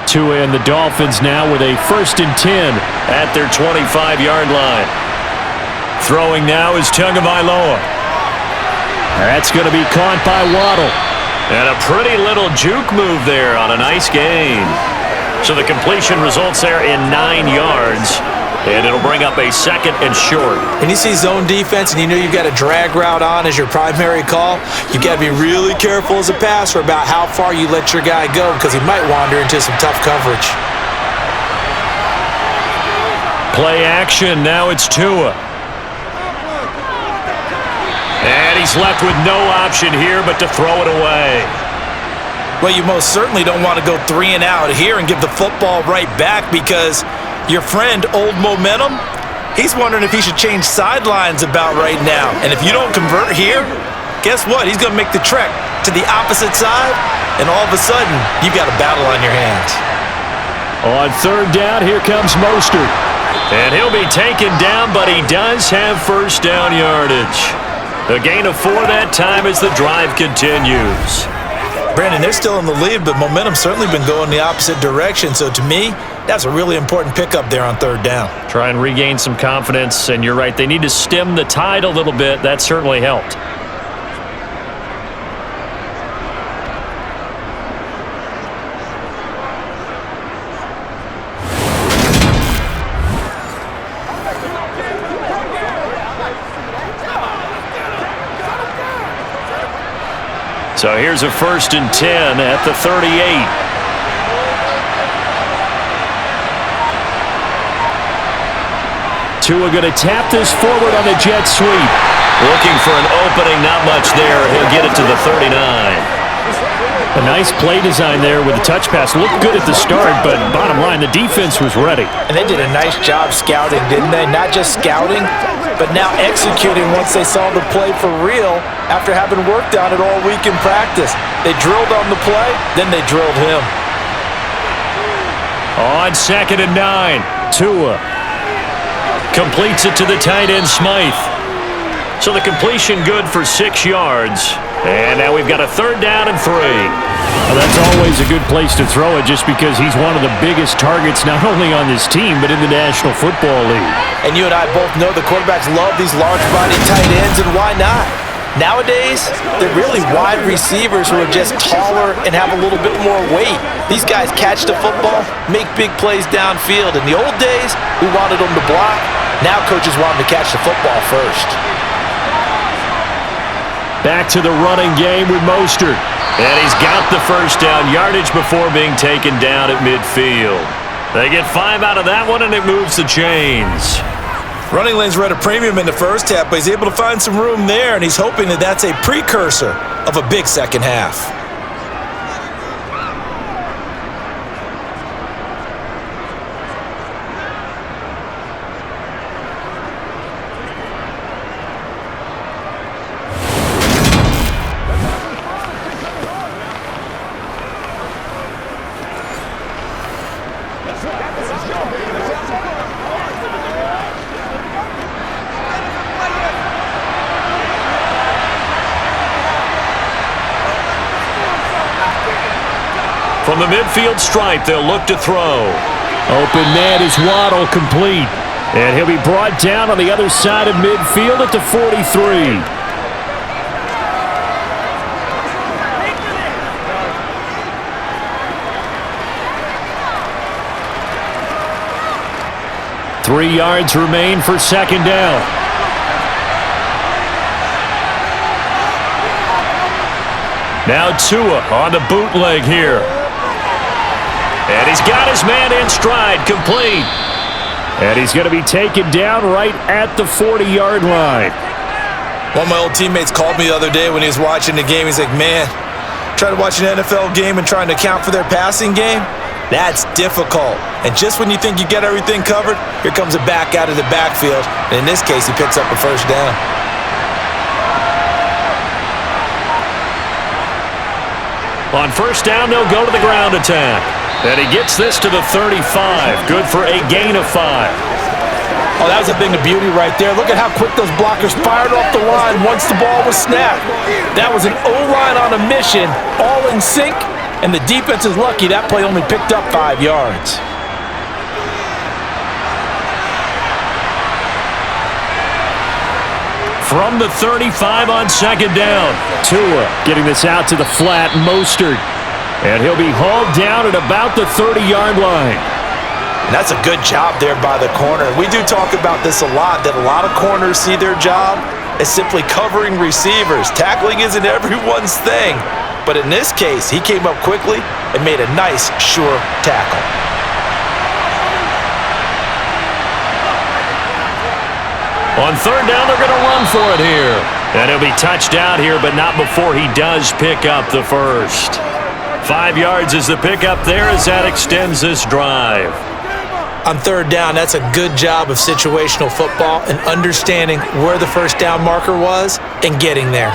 Tua and the Dolphins now with a 1st and 10 at their 25-yard line. Throwing now is Tagovailoa. That's going to be caught by Waddle. And a pretty little juke move there on a nice gain. So the completion results there in 9 yards. And it'll bring up a 2nd and short. When you see zone defense and you know you've got a drag route on as your primary call, you've got to be really careful as a passer about how far you let your guy go, because he might wander into some tough coverage. Play action. Now it's Tua. And he's left with no option here but to throw it away. Well, you most certainly don't want to go 3 and out here and give the football right back, because your friend, Old Momentum, he's wondering if he should change sidelines about right now. And if you don't convert here, guess what? He's going to make the trek to the opposite side, and all of a sudden, you've got a battle on your hands. On 3rd down, here comes Mostert. And he'll be taken down, but he does have 1st down yardage. A gain of 4 that time as the drive continues. Brandon, they're still in the lead, but momentum's certainly been going the opposite direction. So to me, that's a really important pickup there on 3rd down. Try and regain some confidence, and you're right, they need to stem the tide a little bit. That certainly helped. So here's a 1st and 10 at the 38. Tua going to tap this forward on the jet sweep. Looking for an opening, not much there. He'll get it to the 39. A nice play design there with the touch pass. Looked good at the start, but bottom line, the defense was ready. And they did a nice job scouting, didn't they? Not just scouting, but now executing once they saw the play for real after having worked on it all week in practice. They drilled on the play, then they drilled him. On 2nd and 9, Tua completes it to the tight end, Smythe. So the completion good for 6 yards. And now we've got a 3rd down and 3. Well, that's always a good place to throw it just because he's one of the biggest targets not only on this team but in the National Football League. And you and I both know the quarterbacks love these large-body tight ends, and why not? Nowadays, they're really wide receivers who are just taller and have a little bit more weight. These guys catch the football, make big plays downfield. In the old days, we wanted them to block. Now coaches want them to catch the football first. Back to the running game with Mostert. And he's got the 1st down yardage before being taken down at midfield. They get 5 out of that one, and it moves the chains. Running lanes were at a premium in the first half, but he's able to find some room there, and he's hoping that that's a precursor of a big second half. From the midfield stripe, they'll look to throw. Open man is Waddle, complete. And he'll be brought down on the other side of midfield at the 43. Three yards remain for 2nd down. Now Tua on the bootleg here. And he's got his man in stride, complete. And he's going to be taken down right at the 40-yard line. One of my old teammates called me the other day when he was watching the game. He's like, man, trying to watch an NFL game and trying to account for their passing game? That's difficult. And just when you think you get everything covered, here comes a back out of the backfield. And in this case, he picks up a 1st down. On 1st down, they'll go to the ground attack. And he gets this to the 35. Good for a gain of 5. Oh, that was a thing of beauty right there. Look at how quick those blockers fired off the line once the ball was snapped. That was an O-line on a mission, all in sync, and the defense is lucky that play only picked up 5 yards. From the 35 on 2nd down. Tua getting this out to the flat, Mostert. And he'll be hauled down at about the 30-yard line. And that's a good job there by the corner. We do talk about this a lot, that a lot of corners see their job as simply covering receivers. Tackling isn't everyone's thing. But in this case, he came up quickly and made a nice, sure tackle. On 3rd down, they're going to run for it here. And he'll be touched out here, but not before he does pick up the 1st. 5 yards is the pickup there as that extends this drive. On 3rd down, that's a good job of situational football and understanding where the 1st down marker was and getting there.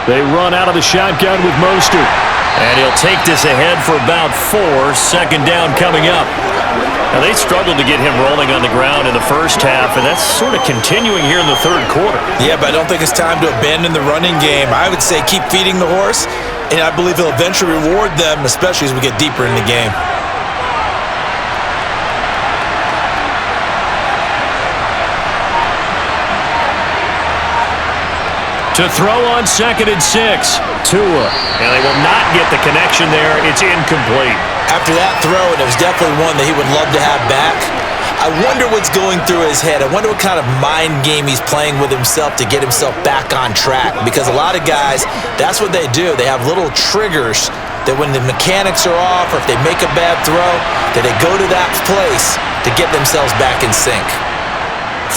They run out of the shotgun with Mostert. And he'll take this ahead for about 4. 2nd down coming up. Now, they struggled to get him rolling on the ground in the first half, and that's sort of continuing here in the 3rd quarter. Yeah, but I don't think it's time to abandon the running game. I would say keep feeding the horse, and I believe he'll eventually reward them, especially as we get deeper in the game. To throw on 2nd and 6. Tua. And they will not get the connection there. It's incomplete. After that throw, and it was definitely one that he would love to have back, I wonder what's going through his head. I wonder what kind of mind game he's playing with himself to get himself back on track. Because a lot of guys, that's what they do. They have little triggers that when the mechanics are off or if they make a bad throw, that they go to that place to get themselves back in sync.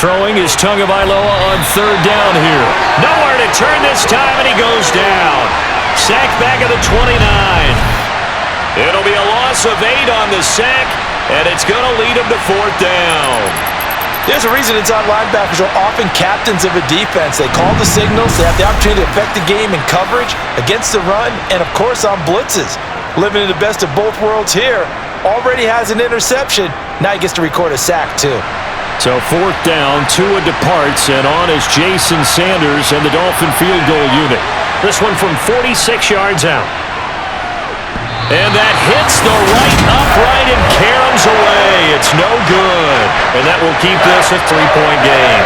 Throwing is Tagovailoa on third down here. Nowhere to turn this time, and he goes down. Sack back at the 29. It'll be a loss of 8 on the sack, and it's going to lead him to fourth down. There's a reason inside linebackers are often captains of a defense. They call the signals. They have the opportunity to affect the game in coverage, against the run, and, of course, on blitzes. Living in the best of both worlds here. Already has an interception. Now he gets to record a sack, too. So fourth down, Tua departs, and on is Jason Sanders and the Dolphin field goal unit. This one from 46 yards out. And that hits the right upright and caroms away. It's no good. And that will keep this a 3-point game.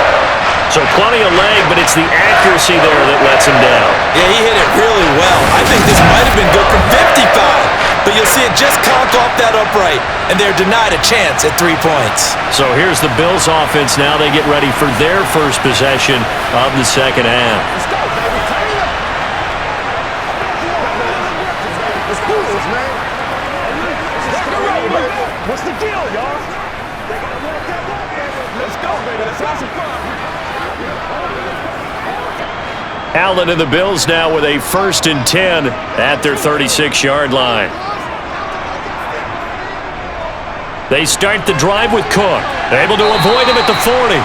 So plenty of leg, but it's the accuracy there that lets him down. Yeah, he hit it really well. I think this might have been good from 55. But you'll see it just conk off that upright, and they're denied a chance at 3 points. So here's the Bills offense now. They get ready for their first possession of the second half. Let's go, baby. Turn it up. Let's do this, man. What's the deal, y'all? Let's go, baby. Let's have some fun. Allen and the Bills now with a 1st and 10 at their 36-yard line. They start the drive with Cook. Able to avoid him at the 40.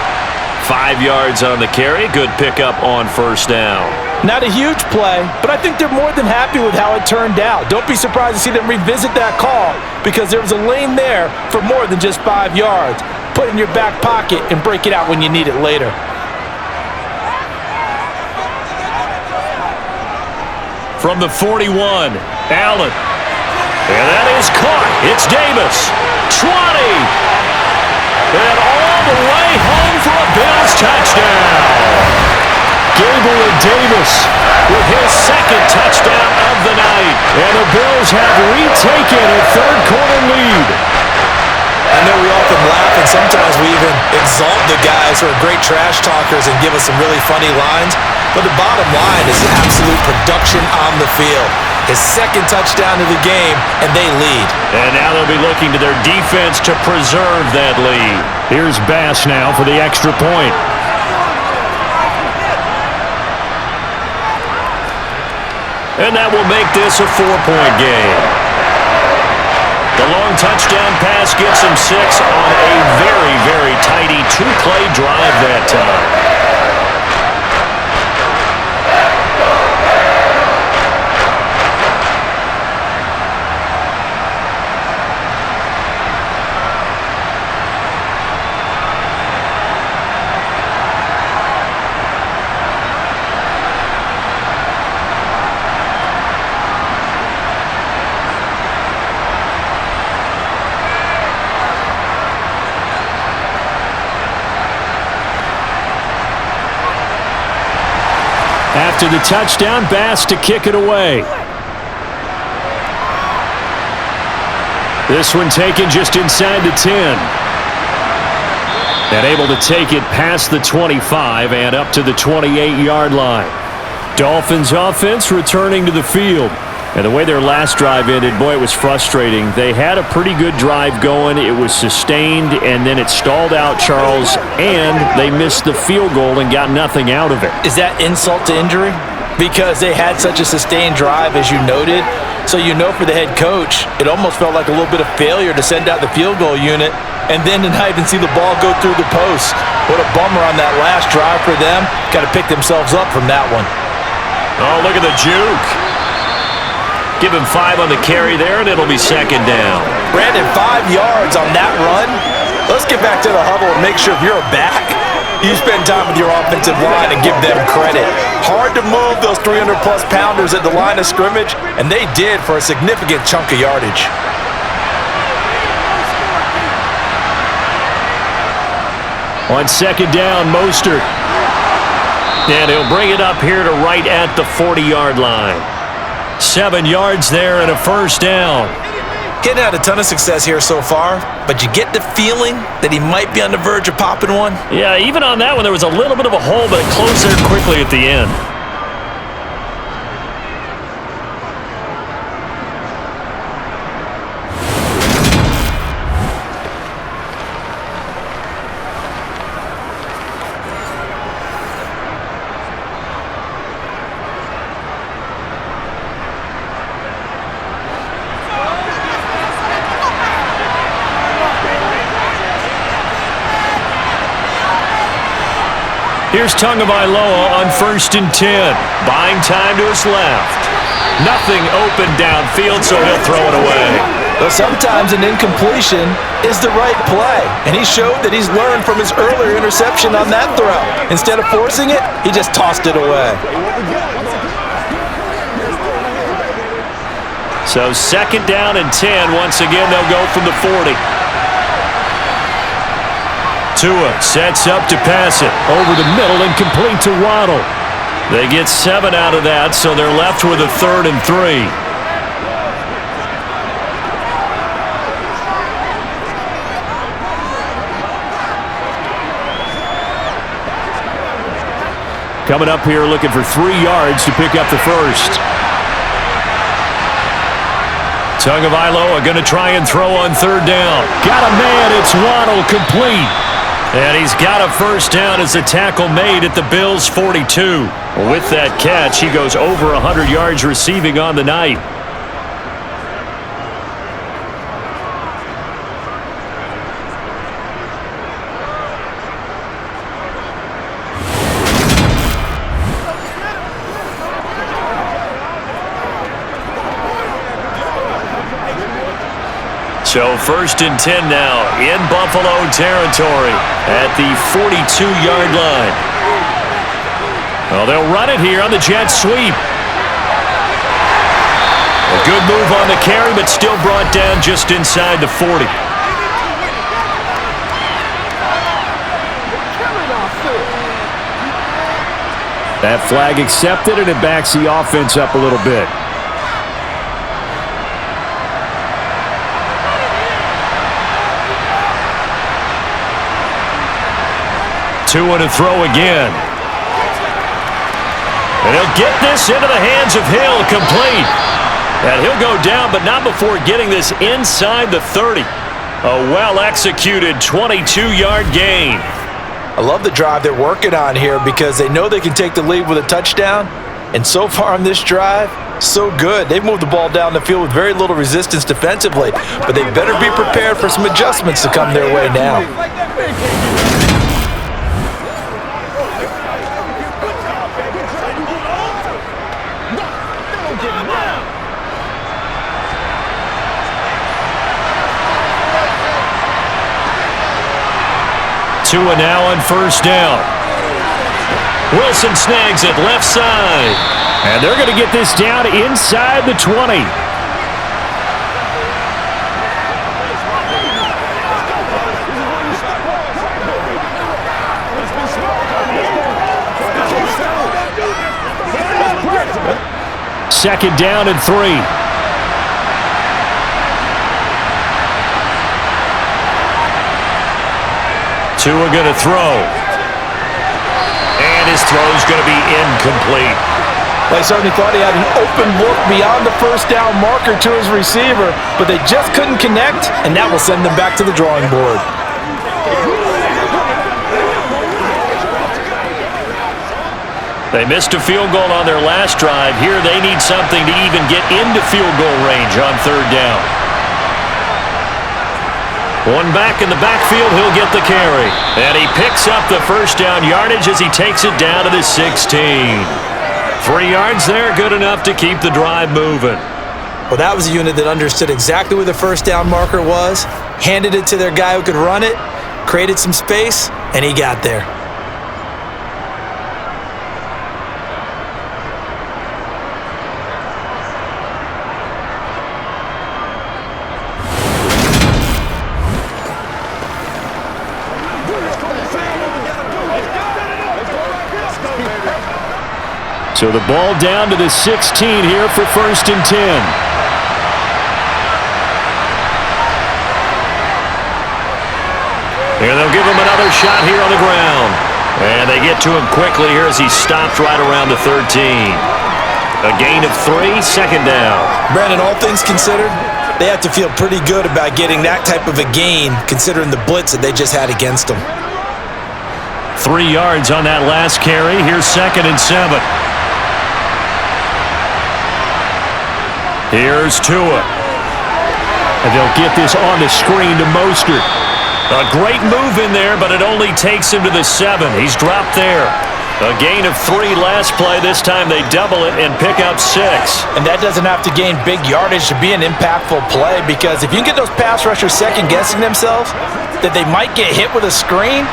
5 yards on the carry. Good pickup on first down. Not a huge play, but I think they're more than happy with how it turned out. Don't be surprised to see them revisit that call because there was a lane there for more than just 5 yards. Put it in your back pocket and break it out when you need it later. From the 41, Allen. And that is caught. It's Davis. 20. And all the way home for a Bills touchdown. Gabriel Davis with his 2nd touchdown of the night. And the Bills have retaken a third-quarter lead. I know we often laugh and sometimes we even exalt the guys who are great trash talkers and give us some really funny lines. But the bottom line is absolute production on the field. His 2nd touchdown of the game, and they lead. And now they'll be looking to their defense to preserve that lead. Here's Bass now for the extra point. And that will make this a 4-point game. The long touchdown pass gets him 6 on a very, very tidy 2-play drive that time. After the touchdown, Bass to kick it away. This one taken just inside the 10. And able to take it past the 25 and up to the 28-yard line. Dolphins offense returning to the field. And the way their last drive ended, boy, it was frustrating. They had a pretty good drive going. It was sustained, and then it stalled out, Charles, and they missed the field goal and got nothing out of it. Is that insult to injury? Because they had such a sustained drive, as you noted. So you know for the head coach, it almost felt like a little bit of failure to send out the field goal unit and then to not even see the ball go through the post. What a bummer on that last drive for them. Got to pick themselves up from that one. Oh, look at the juke. Give him 5 on the carry there, and it'll be 2nd down. Brandon, 5 yards on that run. Let's get back to the huddle and make sure if you're a back, you spend time with your offensive line and give them credit. Hard to move those 300-plus pounders at the line of scrimmage, and they did for a significant chunk of yardage. On 2nd down, Mostert. And he'll bring it up here to right at the 40-yard line. 7 yards there and a 1st down. He hadn't had a ton of success here so far, but you get the feeling that he might be on the verge of popping one. Yeah, even on that one, there was a little bit of a hole, but it closed there quickly at the end. Here's Tagovailoa on 1st and 10. Buying time to his left. Nothing open downfield, so he'll throw it away. But sometimes an incompletion is the right play, and he showed that he's learned from his earlier interception on that throw. Instead of forcing it, he just tossed it away. So 2nd down and 10. Once again, they'll go from the 40. Tua sets up to pass it. Over the middle and complete to Waddle. They get 7 out of that, so they're left with a 3rd and 3. Coming up here looking for 3 yards to pick up the first. Tagovailoa going to try and throw on 3rd down. Got a man. It's Waddle, complete. And he's got a first down as a tackle made at the Bills' 42. With that catch, he goes over 100 yards receiving on the night. So 1st and 10 now in Buffalo territory at the 42-yard line. Well, they'll run it here on the jet sweep. A good move on the carry, but still brought down just inside the 40. That flag accepted, and it backs the offense up a little bit. Tua to throw again. And he'll get this into the hands of Hill, complete. And he'll go down, but not before getting this inside the 30. A well-executed 22-yard gain. I love the drive they're working on here because they know they can take the lead with a touchdown. And so far on this drive, so good. They've moved the ball down the field with very little resistance defensively, but they better be prepared for some adjustments to come their way now. Tua now on 1st down. Wilson snags it left side. And they're going to get this down inside the 20. Second down and 3. Tua going to throw. And his throw's going to be incomplete. They certainly thought he had an open look beyond the first down marker to his receiver, but they just couldn't connect, and that will send them back to the drawing board. They missed a field goal on their last drive. Here they need something to even get into field goal range on 3rd down. One back in the backfield, he'll get the carry. And he picks up the first down yardage as he takes it down to the 16. 3 yards there, good enough to keep the drive moving. Well, that was a unit that understood exactly where the first down marker was, handed it to their guy who could run it, created some space, and he got there. So the ball down to the 16 here for 1st and 10. And they'll give him another shot here on the ground. And they get to him quickly here as he stopped right around the 13. A gain of 3, second down. Brandon, all things considered, they have to feel pretty good about getting that type of a gain considering the blitz that they just had against them. 3 yards on that last carry. Here's 2nd and 7. Here's Tua. And they'll get this on the screen to Mostert. A great move in there, but it only takes him to the 7. He's dropped there. A gain of 3 last play. This time they double it and pick up 6. And that doesn't have to gain big yardage to be an impactful play, because if you can get those pass rushers second-guessing themselves that they might get hit with a screen,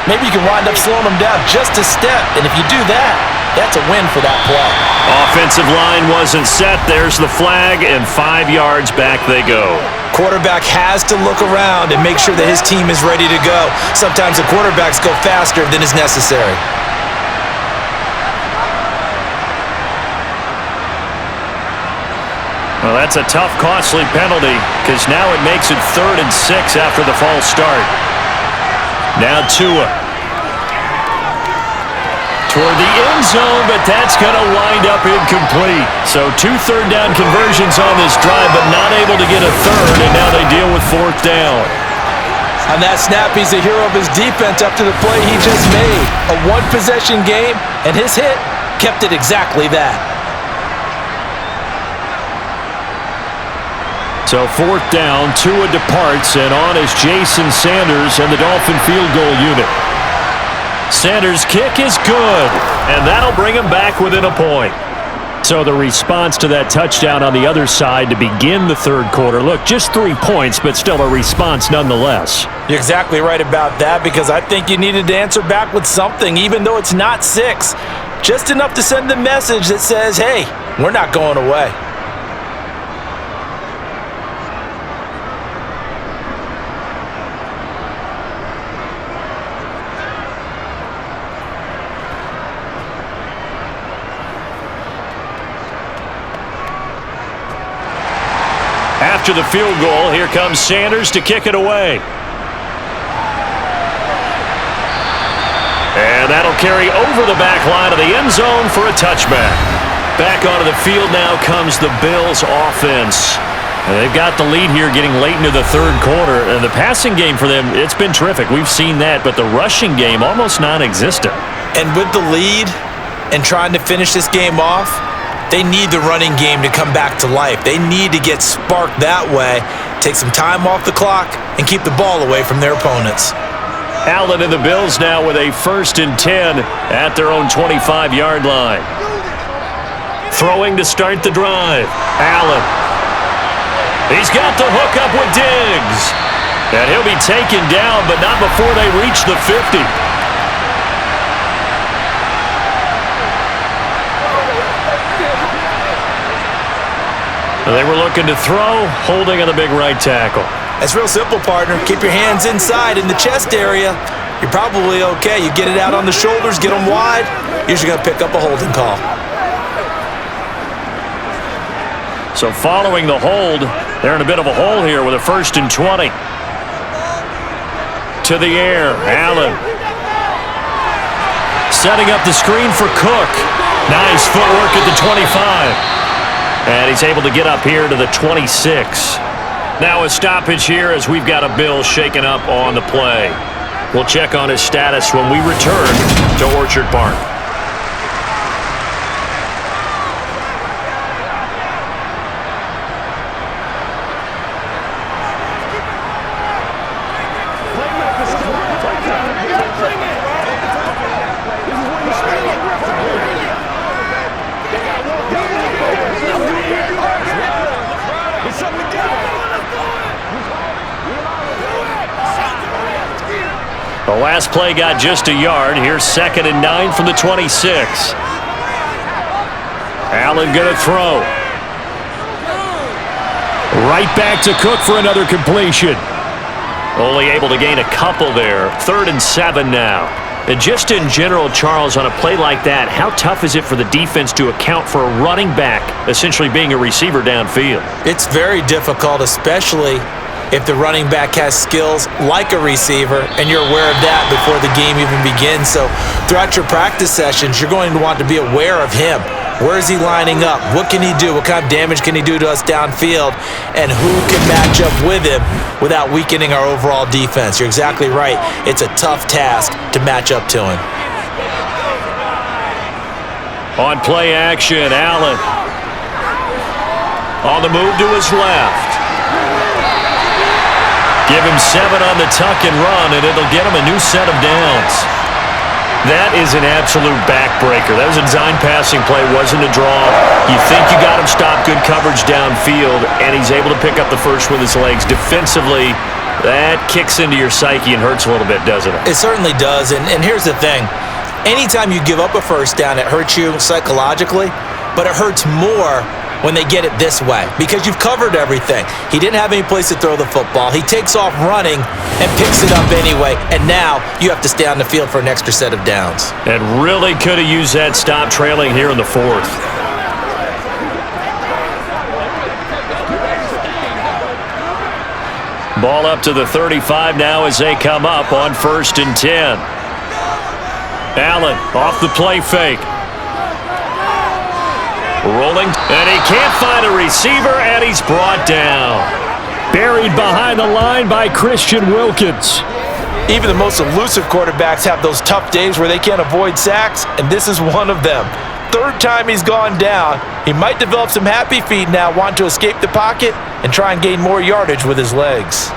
maybe you can wind up slowing them down just a step. And if you do that, that's a win for that play. Offensive line wasn't set. There's the flag, and 5 yards back they go. Quarterback has to look around and make sure that his team is ready to go. Sometimes the quarterbacks go faster than is necessary. Well, that's a tough, costly penalty, because now it makes it 3rd and 6 after the false start. Now Tua. Toward the end zone, but that's going to wind up incomplete. So 2 third-down conversions on this drive, but not able to get a third, and now they deal with 4th down. On that snap, he's the hero of his defense up to the play he just made. A one-possession game, and his hit kept it exactly that. So 4th down, Tua departs, and on is Jason Sanders and the Dolphin field goal unit. Sanders' kick is good, and that'll bring him back within a point. So the response to that touchdown on the other side to begin the 3rd quarter. Look, just 3 points, but still a response nonetheless. You're exactly right about that, because I think you needed to answer back with something, even though it's not 6. Just enough to send the message that says, hey, we're not going away. After the field goal, here comes Sanders to kick it away. And that'll carry over the back line of the end zone for a touchback. Back onto the field now comes the Bills offense. And they've got the lead here getting late into the 3rd quarter. And the passing game for them, it's been terrific. We've seen that, but the rushing game almost non-existent. And with the lead and trying to finish this game off, they need the running game to come back to life. They need to get sparked that way, take some time off the clock, and keep the ball away from their opponents. Allen and the Bills now with a 1st and 10 at their own 25-yard line. Throwing to start the drive. Allen. He's got the hook up with Diggs. And he'll be taken down, but not before they reach the 50. They were looking to throw, holding on the big right tackle. That's real simple, partner. Keep your hands inside in the chest area. You're probably okay. You get it out on the shoulders, get them wide. Usually going to pick up a holding call. So following the hold, they're in a bit of a hole here with a 1st and 20. To the air, Allen. Setting up the screen for Cook. Nice footwork at the 25. And he's able to get up here to the 26. Now a stoppage here as we've got a Bill shaken up on the play. We'll check on his status when we return to Orchard Park. The last play got just a yard. Here's 2nd and 9 from the 26. Allen going to throw. Right back to Cook for another completion. Only able to gain a couple there. 3rd and 7 now. And just in general, Charles, on a play like that, how tough is it for the defense to account for a running back essentially being a receiver downfield? It's very difficult, especially if the running back has skills like a receiver, and you're aware of that before the game even begins. So throughout your practice sessions, you're going to want to be aware of him. Where is he lining up? What can he do? What kind of damage can he do to us downfield? And who can match up with him without weakening our overall defense? You're exactly right. It's a tough task to match up to him. On play action, Allen. On the move to his left. Give him 7 on the tuck and run, and it'll get him a new set of downs. That is an absolute backbreaker. That was a design passing play, wasn't a draw. You think you got him stopped, good coverage downfield, and he's able to pick up the first with his legs. Defensively, that kicks into your psyche and hurts a little bit, doesn't it? It certainly does, and here's the thing. Anytime you give up a first down, it hurts you psychologically, but it hurts more when they get it this way because you've covered everything. He didn't have any place to throw the football. He takes off running and picks it up anyway, and now you have to stay on the field for an extra set of downs. And really could have used that stop trailing here in the fourth. Ball up to the 35 now as they come up on 1st and 10. Allen off the play fake. Rolling, and he can't find a receiver, and he's brought down. Buried behind the line by Christian Wilkins. Even the most elusive quarterbacks have those tough days where they can't avoid sacks, and this is one of them. 3rd time he's gone down. He might develop some happy feet now, want to escape the pocket and try and gain more yardage with his legs.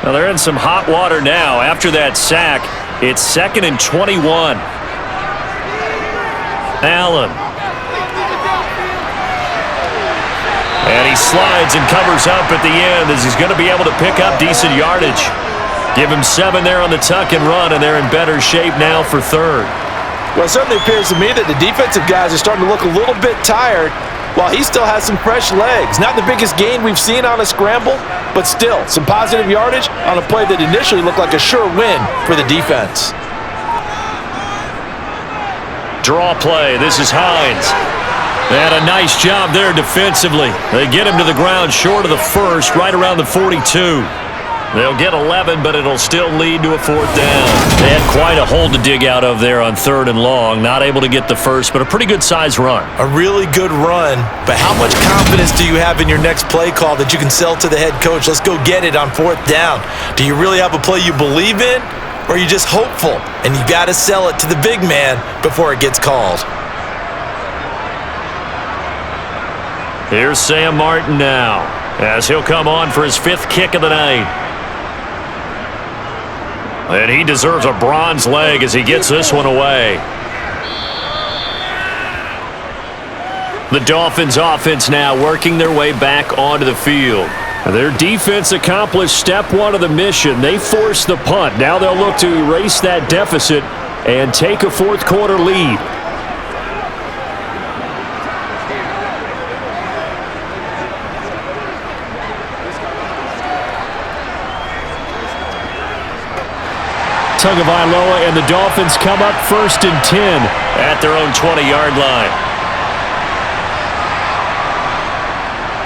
Well, they're in some hot water now. After that sack, it's 2nd and 21. Allen. And he slides and covers up at the end as he's going to be able to pick up decent yardage. Give him 7 there on the tuck and run, and they're in better shape now for 3rd. Well, it certainly appears to me that the defensive guys are starting to look a little bit tired while he still has some fresh legs. Not the biggest gain we've seen on a scramble, but still some positive yardage on a play that initially looked like a sure win for the defense. Draw play. This is Hines. They had a nice job there defensively. They get him to the ground short of the first, right around the 42. They'll get 11, but it'll still lead to a 4th down. They had quite a hole to dig out of there on 3rd and long. Not able to get the first, but a pretty good size run. A really good run, but how much confidence do you have in your next play call that you can sell to the head coach? Let's go get it on 4th down. Do you really have a play you believe in, or are you just hopeful? And you got to sell it to the big man before it gets called. Here's Sam Martin now, as he'll come on for his 5th kick of the night. And he deserves a bronze leg as he gets this one away. The Dolphins offense now working their way back onto the field. Their defense accomplished step 1 of the mission. They forced the punt. Now they'll look to erase that deficit and take a 4th quarter lead. Tagovailoa and the Dolphins come up 1st and 10 at their own 20-yard line.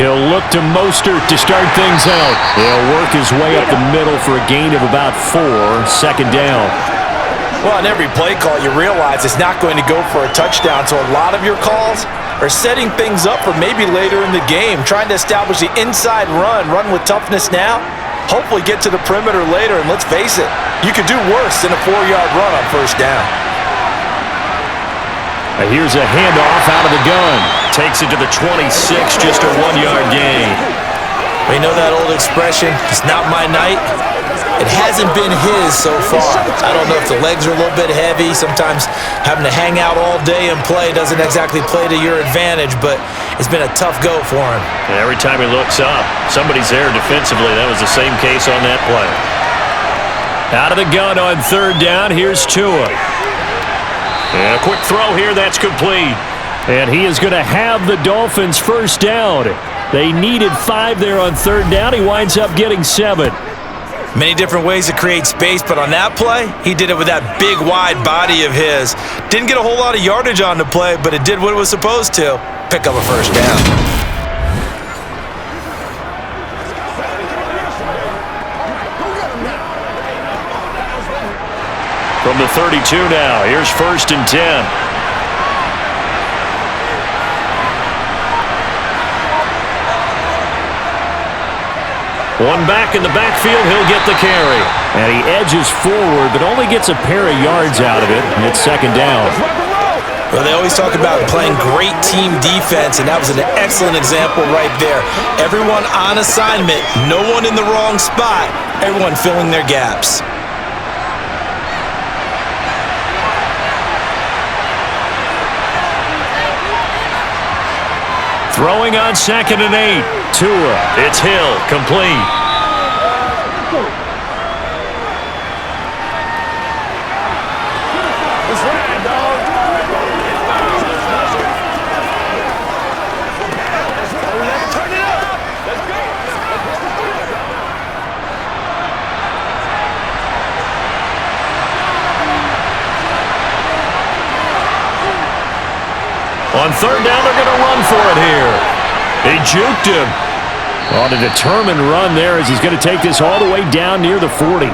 He'll look to Mostert to start things out. He'll work his way up the middle for a gain of about 4, 2nd down. Well, on every play call, you realize it's not going to go for a touchdown, so a lot of your calls are setting things up for maybe later in the game, trying to establish the inside run with toughness now, hopefully get to the perimeter later, and let's face it, you could do worse than a 4-yard run on 1st down. Here's a handoff out of the gun. Takes it to the 26, just a 1-yard gain. We know that old expression, it's not my night. It hasn't been his so far. I don't know if the legs are a little bit heavy. Sometimes having to hang out all day and play doesn't exactly play to your advantage, but it's been a tough go for him. And every time he looks up, somebody's there defensively. That was the same case on that play. Out of the gun on 3rd down, here's Tua. And a quick throw here, that's complete. And he is going to have the Dolphins 1st down. They needed 5 there on 3rd down. He winds up getting 7. Many different ways to create space, but on that play, he did it with that big, wide body of his. Didn't get a whole lot of yardage on the play, but it did what it was supposed to. Pick up a first down. From the 32 now, here's 1st and 10. One back in the backfield, he'll get the carry. And he edges forward, but only gets a pair of yards out of it, and it's 2nd down. Well, they always talk about playing great team defense, and that was an excellent example right there. Everyone on assignment, no one in the wrong spot, everyone filling their gaps. Throwing on 2nd and 8. Tua, it's Hill, complete. It's right, dog. Turn it up. Let's go. On 3rd down, they're going to run for it here. He juked him. On a determined run there as he's going to take this all the way down near the 40.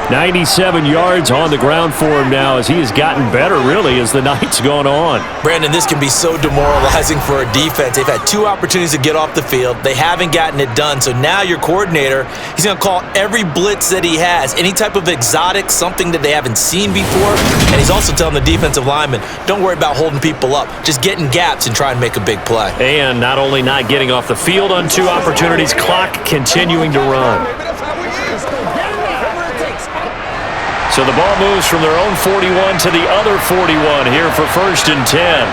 97 yards on the ground for him now as he has gotten better, really, as the night's gone on. Brandon, this can be so demoralizing for a defense. They've had 2 opportunities to get off the field. They haven't gotten it done. So now your coordinator, he's going to call every blitz that he has, any type of exotic, something that they haven't seen before. And he's also telling the defensive linemen, don't worry about holding people up. Just get in gaps and try and make a big play. And not only not getting off the field on 2 opportunities, clock continuing to run. So the ball moves from their own 41 to the other 41 here for 1st and 10.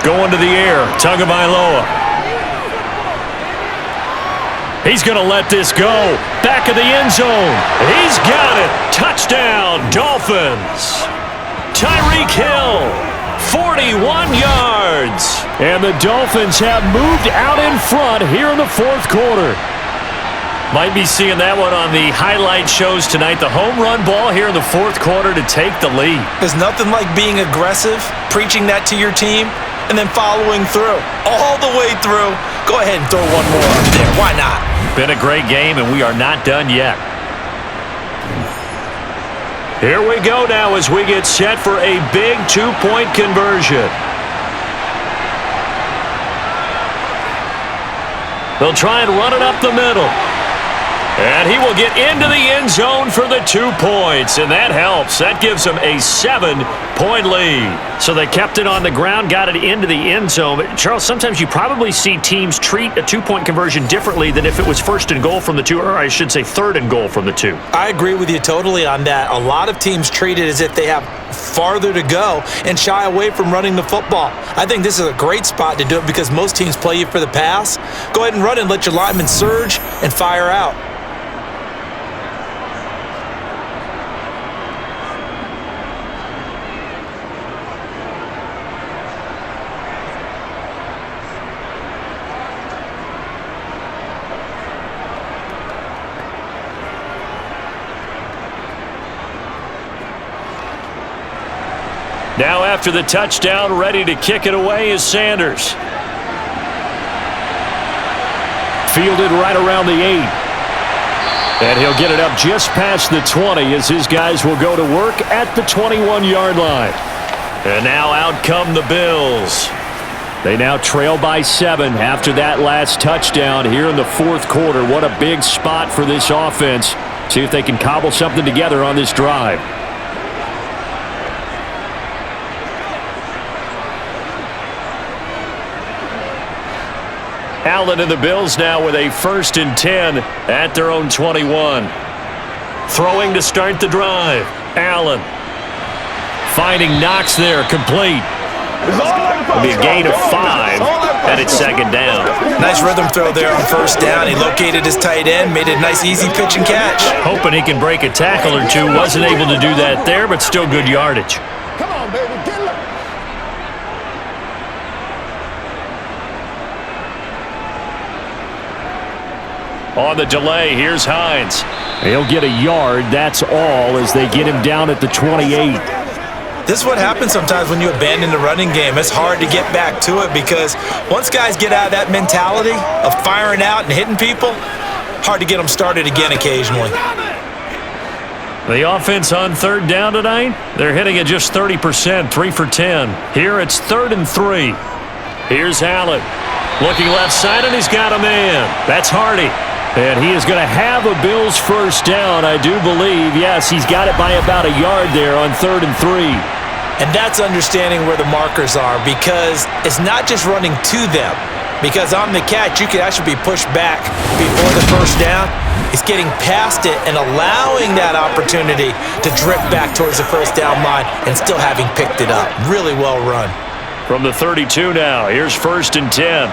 Going to the air, Tagovailoa. He's going to let this go. Back of the end zone. He's got it. Touchdown, Dolphins. Tyreek Hill, 41 yards. And the Dolphins have moved out in front here in the 4th quarter. Might be seeing that one on the highlight shows tonight. The home run ball here in the 4th quarter to take the lead. There's nothing like being aggressive, preaching that to your team, and then following through. All the way through. Go ahead and throw one more up there. Why not? Been a great game, and we are not done yet. Here we go now as we get set for a big 2-point conversion. They'll try and run it up the middle. And he will get into the end zone for the 2 points, and that helps. That gives them a 7-point lead. So they kept it on the ground, got it into the end zone. But Charles, sometimes you probably see teams treat a 2-point conversion differently than if it was 1st and goal from the 2, or I should say 3rd and goal from the 2. I agree with you totally on that. A lot of teams treat it as if they have farther to go and shy away from running the football. I think this is a great spot to do it because most teams play you for the pass. Go ahead and run and let your linemen surge and fire out. Now after the touchdown, ready to kick it away is Sanders. Fielded right around the 8. And he'll get it up just past the 20 as his guys will go to work at the 21-yard line. And now out come the Bills. They now trail by 7 after that last touchdown here in the 4th quarter. What a big spot for this offense. See if they can cobble something together on this drive. Allen and the Bills now with a 1st and 10 at their own 21. Throwing to start the drive. Allen finding Knox there, complete. It'll be a gain of 5, and it's 2nd down. Nice rhythm throw there on 1st down. He located his tight end, made it a nice easy pitch and catch. Hoping he can break a tackle or two. Wasn't able to do that there, but still good yardage. Come on, baby. Get it up. On the delay, here's Hines. He'll get a yard, that's all, as they get him down at the 28. This is what happens sometimes when you abandon the running game. It's hard to get back to it because once guys get out of that mentality of firing out and hitting people, hard to get them started again occasionally. The offense on third down tonight, they're hitting at just 30%, 3 for 10. Here it's 3rd and 3. Here's Allen. Looking left side, and he's got a man. That's Hardy. And he is going to have a Bills first down, I do believe. Yes, he's got it by about a yard there on 3rd and 3. And that's understanding where the markers are because it's not just running to them. Because on the catch, you can actually be pushed back before the first down. It's getting past it and allowing that opportunity to drift back towards the first down line and still having picked it up. Really well run. From the 32 now, here's 1st and 10.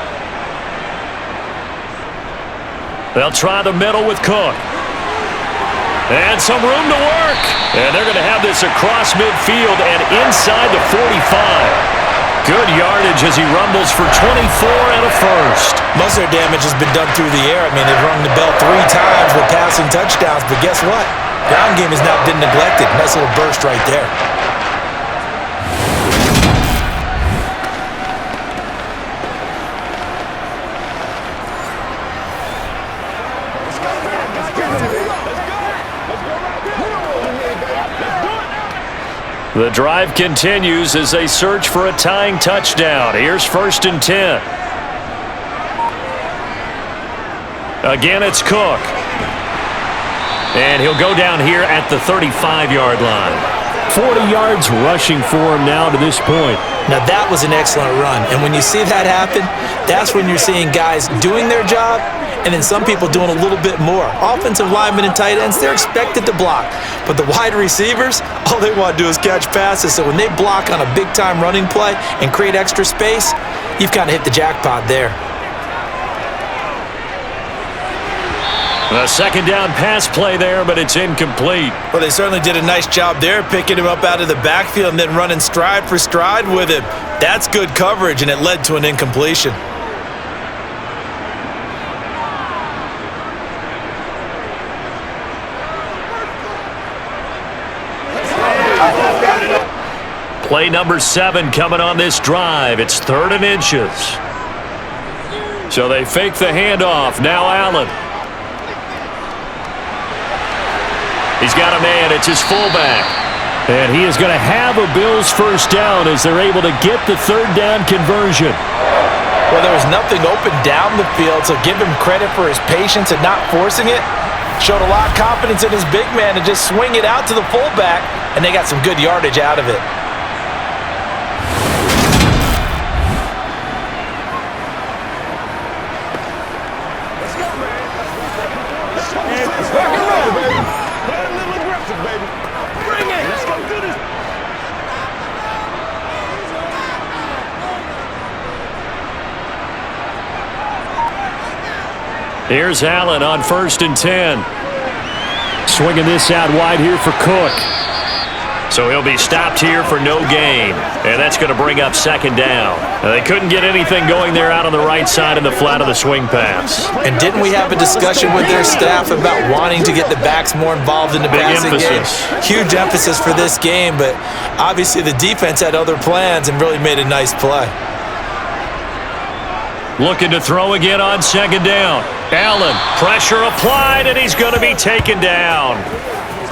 They'll try the middle with Cook. And some room to work. And they're going to have this across midfield and inside the 45. Good yardage as he rumbles for 24 and a first. Most of their damage has been done through the air. I mean, they've rung the bell 3 times with passing touchdowns, but guess what? Ground game has not been neglected. Nice little burst right there. The drive continues as they search for a tying touchdown. Here's 1st and 10. Again, it's Cook. And he'll go down here at the 35-yard line. 40 yards rushing for him now to this point. Now, that was an excellent run. And when you see that happen, that's when you're seeing guys doing their job and then some people doing a little bit more. Offensive linemen and tight ends, they're expected to block. But the wide receivers, all they want to do is catch passes. So when they block on a big-time running play and create extra space, you've kind of hit the jackpot there. A 2nd down pass play there, but it's incomplete. Well, they certainly did a nice job there, picking him up out of the backfield and then running stride for stride with him. That's good coverage, and it led to an incompletion. Play number 7 coming on this drive. It's 3rd and inches. So they fake the handoff. Now Allen. He's got a man. It's his fullback. And he is going to have a Bills first down as they're able to get the 3rd down conversion. Well, there was nothing open down the field, so give him credit for his patience and not forcing it. Showed a lot of confidence in his big man to just swing it out to the fullback, and they got some good yardage out of it. Here's Allen on 1st and 10. Swinging this out wide here for Cook. So he'll be stopped here for no gain. And that's going to bring up 2nd down. Now, they couldn't get anything going there out on the right side in the flat of the swing pass. And didn't we have a discussion with their staff about wanting to get the backs more involved in the passing game? Huge emphasis for this game, but obviously the defense had other plans and really made a nice play. Looking to throw again on 2nd down. Allen, pressure applied, and he's going to be taken down.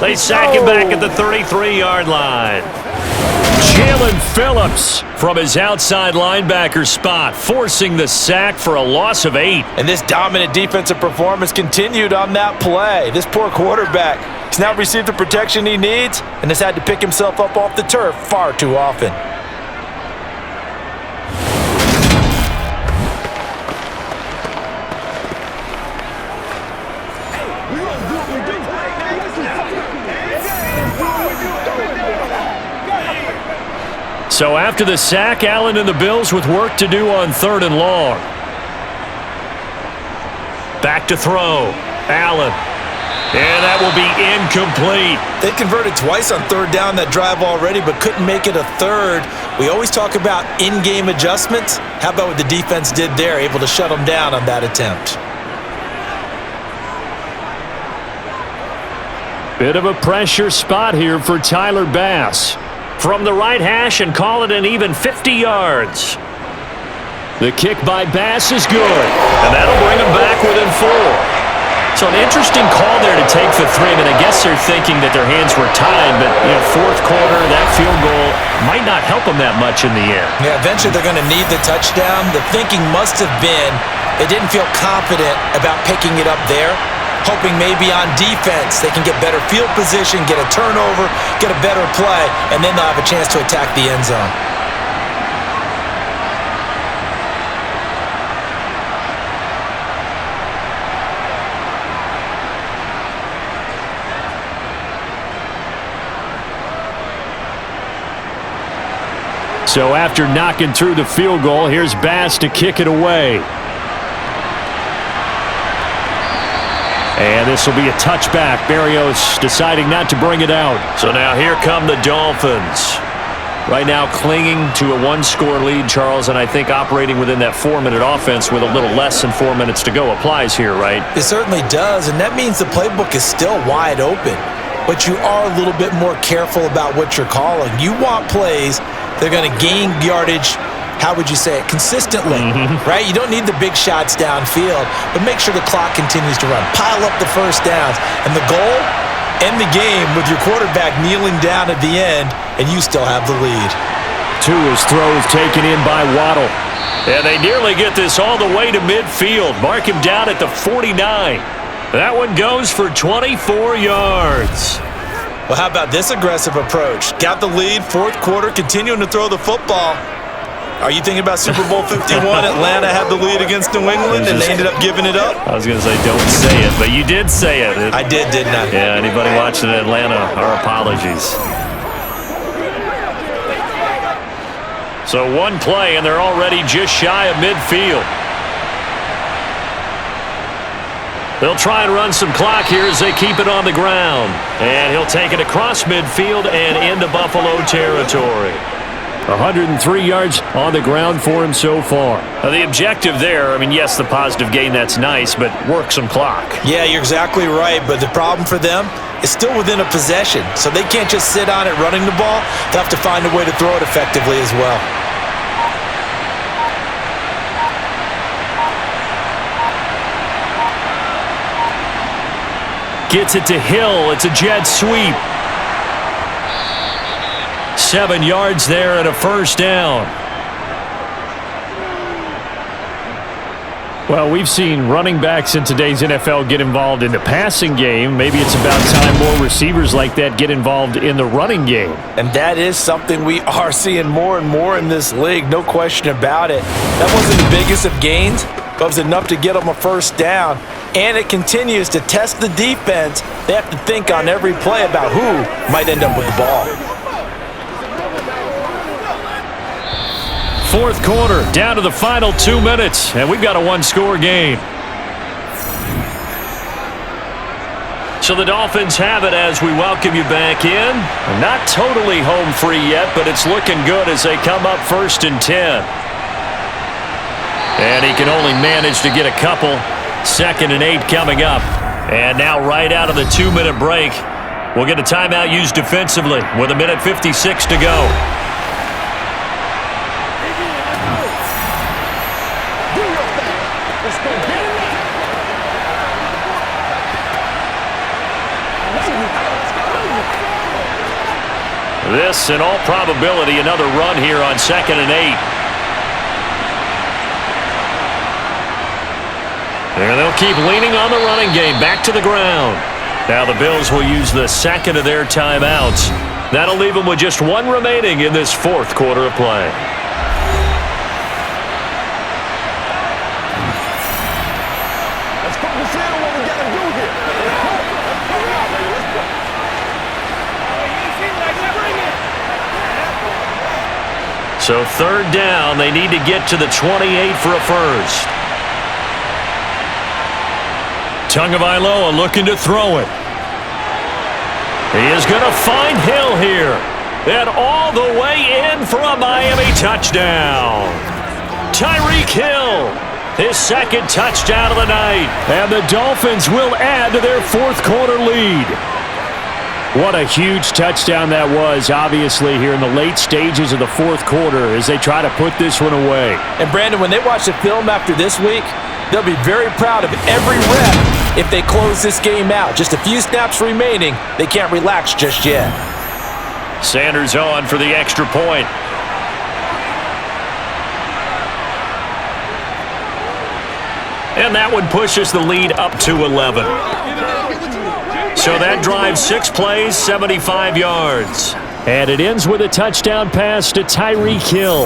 They sack him back at the 33-yard line. Jalen Phillips From his outside linebacker spot, forcing the sack for a loss of 8. And this dominant defensive performance continued on that play. This poor quarterback has now received the protection he needs and has had to pick himself up off the turf far too often. So after the sack, Allen and the Bills with work to do on 3rd and long. Back to throw. Allen. And that will be incomplete. They converted twice on 3rd down that drive already, but couldn't make it a 3rd. We always talk about in-game adjustments. How about what the defense did there, able to shut them down on that attempt? Bit of a pressure spot here for Tyler Bass. From the right hash and call it an even 50 yards. The kick by Bass is good, and that'll bring him back within 4. So an interesting call there to take the 3. I mean, I guess they're thinking that their hands were tied, but, fourth quarter, that field goal might not help them that much in the end. Yeah, eventually they're going to need the touchdown. The thinking must have been they didn't feel confident about picking it up there, hoping maybe on defense they can get better field position, get a turnover, get a better play, and then they'll have a chance to attack the end zone. So after knocking through the field goal, here's Bass to kick it away. And this will be a touchback. Barrios deciding not to bring it out. So now here come the Dolphins. Right now clinging to a 1-score lead, Charles, and I think operating within that 4-minute offense with a little less than 4 minutes to go applies here, right? It certainly does, and that means the playbook is still wide open. But you are a little bit more careful about what you're calling. You want plays they're going to gain yardage, how would you say it, consistently, right? You don't need the big shots downfield, but make sure the clock continues to run. Pile up the first downs. And the goal, end the game with your quarterback kneeling down at the end, and you still have the lead. Tua's throw is taken in by Waddle. And they nearly get this all the way to midfield. Mark him down at the 49. That one goes for 24 yards. Well, how about this aggressive approach? Got the lead, fourth quarter, continuing to throw the football. Are you thinking about Super Bowl 51? Atlanta had the lead against New England, and they ended up giving it up? I was going to say, don't say it, but you did say it. I did, didn't I? Yeah, anybody watching Atlanta, our apologies. So one play, and they're already just shy of midfield. They'll try and run some clock here as they keep it on the ground. And he'll take it across midfield and into Buffalo territory. 103 yards on the ground for him so far. Now the objective there, I mean, yes, the positive gain, that's nice, but work some clock. Yeah, you're exactly right, but the problem for them is still within a possession. So they can't just sit on it running the ball. They'll have to find a way to throw it effectively as well. Gets it to Hill. It's a jet sweep. 7 yards there and a first down. Well, we've seen running backs in today's NFL get involved in the passing game. Maybe it's about time more receivers like that get involved in the running game. And that is something we are seeing more and more in this league, no question about it. That wasn't the biggest of gains, but it was enough to get them a first down. And it continues to test the defense. They have to think on every play about who might end up with the ball. Fourth quarter, down to the final 2 minutes, and we've got a one-score game. So the Dolphins have it as we welcome you back in. Not totally home free yet, but it's looking good as they come up 1st and 10. And he can only manage to get a couple. 2nd and 8 coming up. And now right out of the 2-minute break, we'll get a timeout used defensively with 1:56 to go. This, in all probability, another run here on 2nd and 8. And they'll keep leaning on the running game, back to the ground. Now the Bills will use the 2nd of their timeouts. That'll leave them with just one remaining in this fourth quarter of play. Let's focus in on what we got to do here. So 3rd down, they need to get to the 28 for a first. Tagovailoa looking to throw it. He is going to find Hill here. And all the way in for a Miami touchdown. Tyreek Hill, his 2nd touchdown of the night. And the Dolphins will add to their fourth quarter lead. What a huge touchdown that was, obviously, here in the late stages of the fourth quarter as they try to put this one away. And, Brandon, when they watch the film after this week, they'll be very proud of every rep if they close this game out. Just a few snaps remaining. They can't relax just yet. Sanders on for the extra point. And that one pushes the lead up to 11. So that drives 6 plays, 75 yards. And it ends with a touchdown pass to Tyreek Hill.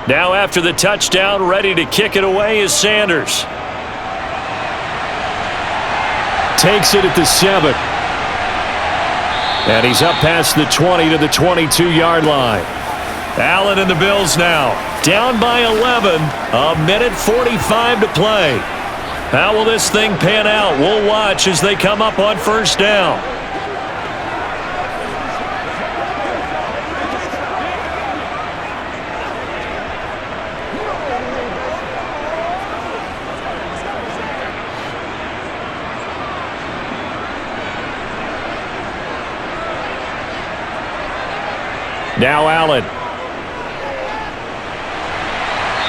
Now after the touchdown, ready to kick it away is Sanders. Takes it at the 7. And he's up past the 20 to the 22-yard line. Allen and the Bills now. Down by 11. A minute 45 to play. How will this thing pan out? We'll watch as they come up on first down. Now Allen.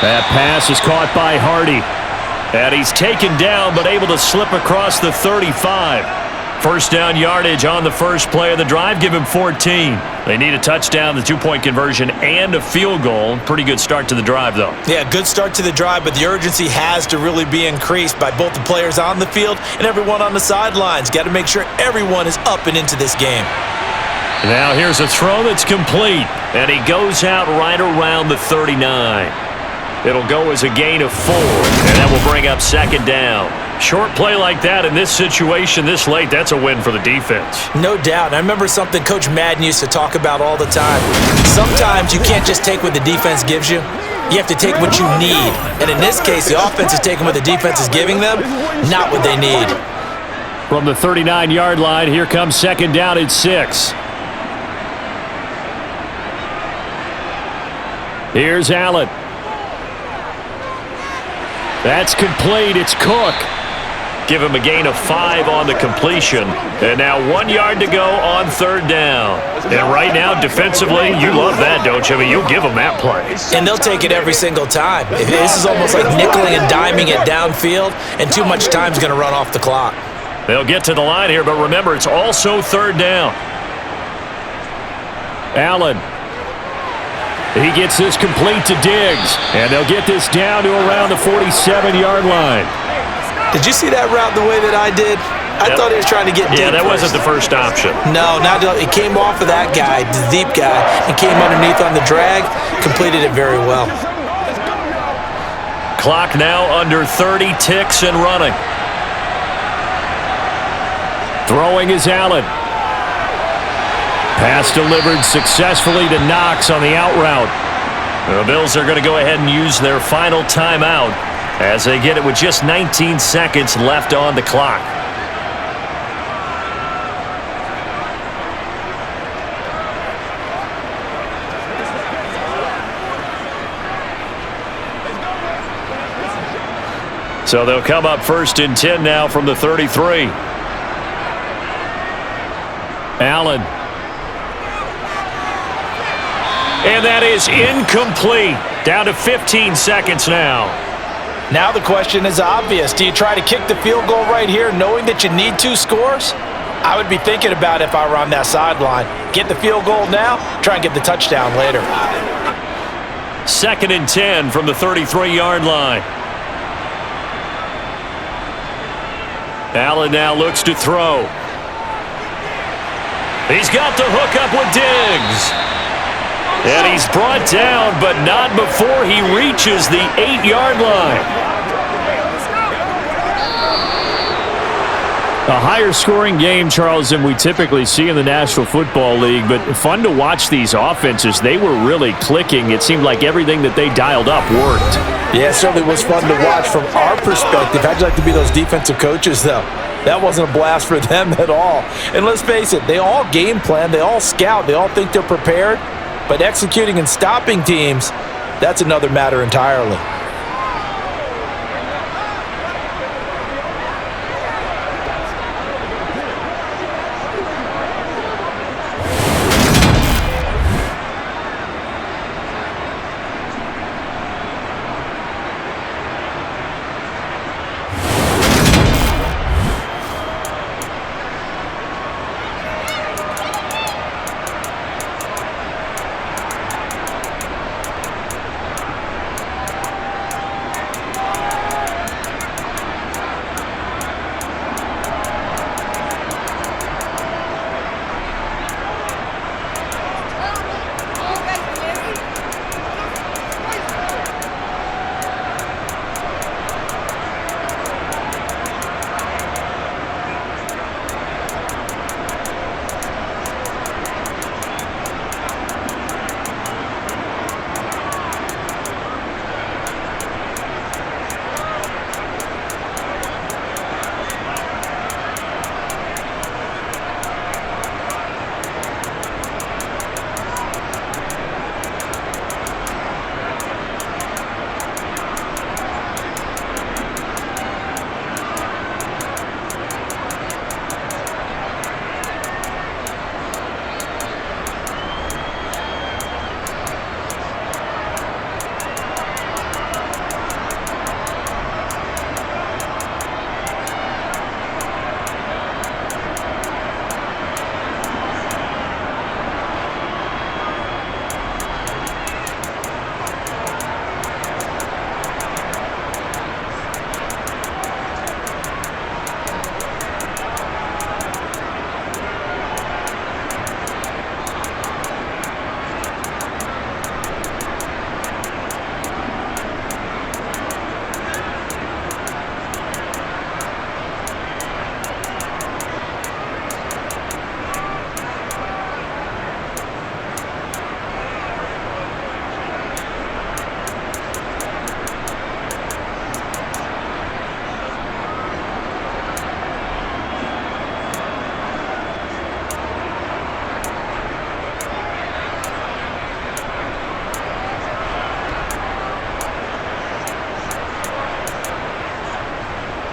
That pass is caught by Hardy. And he's taken down but able to slip across the 35. First down yardage on the first play of the drive. Give him 14. They need a touchdown, the 2-point conversion, and a field goal. Pretty good start to the drive, though. Yeah, good start to the drive, but the urgency has to really be increased by both the players on the field and everyone on the sidelines. Got to make sure everyone is up and into this game. Now here's a throw that's complete, and he goes out right around the 39. It'll go as a gain of 4, and that will bring up second down. Short play like that in this situation this late, that's a win for the defense. No doubt. I remember something Coach Madden used to talk about all the time. Sometimes you can't just take what the defense gives you. You have to take what you need. And in this case, the offense is taking what the defense is giving them, not what they need. From the 39-yard line, here comes second down at 6. Here's Allen. That's complete. It's Cook. Give him a gain of 5 on the completion. And now 1 yard to go on third down. And right now, defensively, you love that, don't you? I mean, you'll give them that play. And they'll take it every single time. This is almost like nickeling and diming it downfield, and too much time's going to run off the clock. They'll get to the line here, but remember, it's also third down. Allen. He gets this complete to Diggs, and they'll get this down to around the 47-yard line. Did you see that route the way that I did? I thought he was trying to get deep. Yeah, that first. wasn't the first option. No, it came off of that guy, the deep guy, and came underneath on the drag, completed it very well. Clock now under 30 ticks and running. Throwing is Allen. Pass delivered successfully to Knox on the out route. The Bills are going to go ahead and use their final timeout as they get it with just 19 seconds left on the clock. So they'll come up first and 10 now from the 33. Allen. And that is incomplete. Down to 15 seconds now. Now the question is obvious. Do you try to kick the field goal right here knowing that you need 2 scores? I would be thinking about it if I were on that sideline. Get the field goal now, try and get the touchdown later. Second and 10 from the 33-yard line. Allen now looks to throw. He's got the hook up with Diggs. And he's brought down, but not before he reaches the 8-yard line. A higher scoring game, Charles, than we typically see in the National Football League, but fun to watch these offenses. They were really clicking. It seemed like everything that they dialed up worked. Yeah, it certainly was fun to watch from our perspective. How'd you like to be those defensive coaches, though? That wasn't a blast for them at all. And let's face it, they all game plan, they all scout, they all think they're prepared, but executing and stopping teams, that's another matter entirely.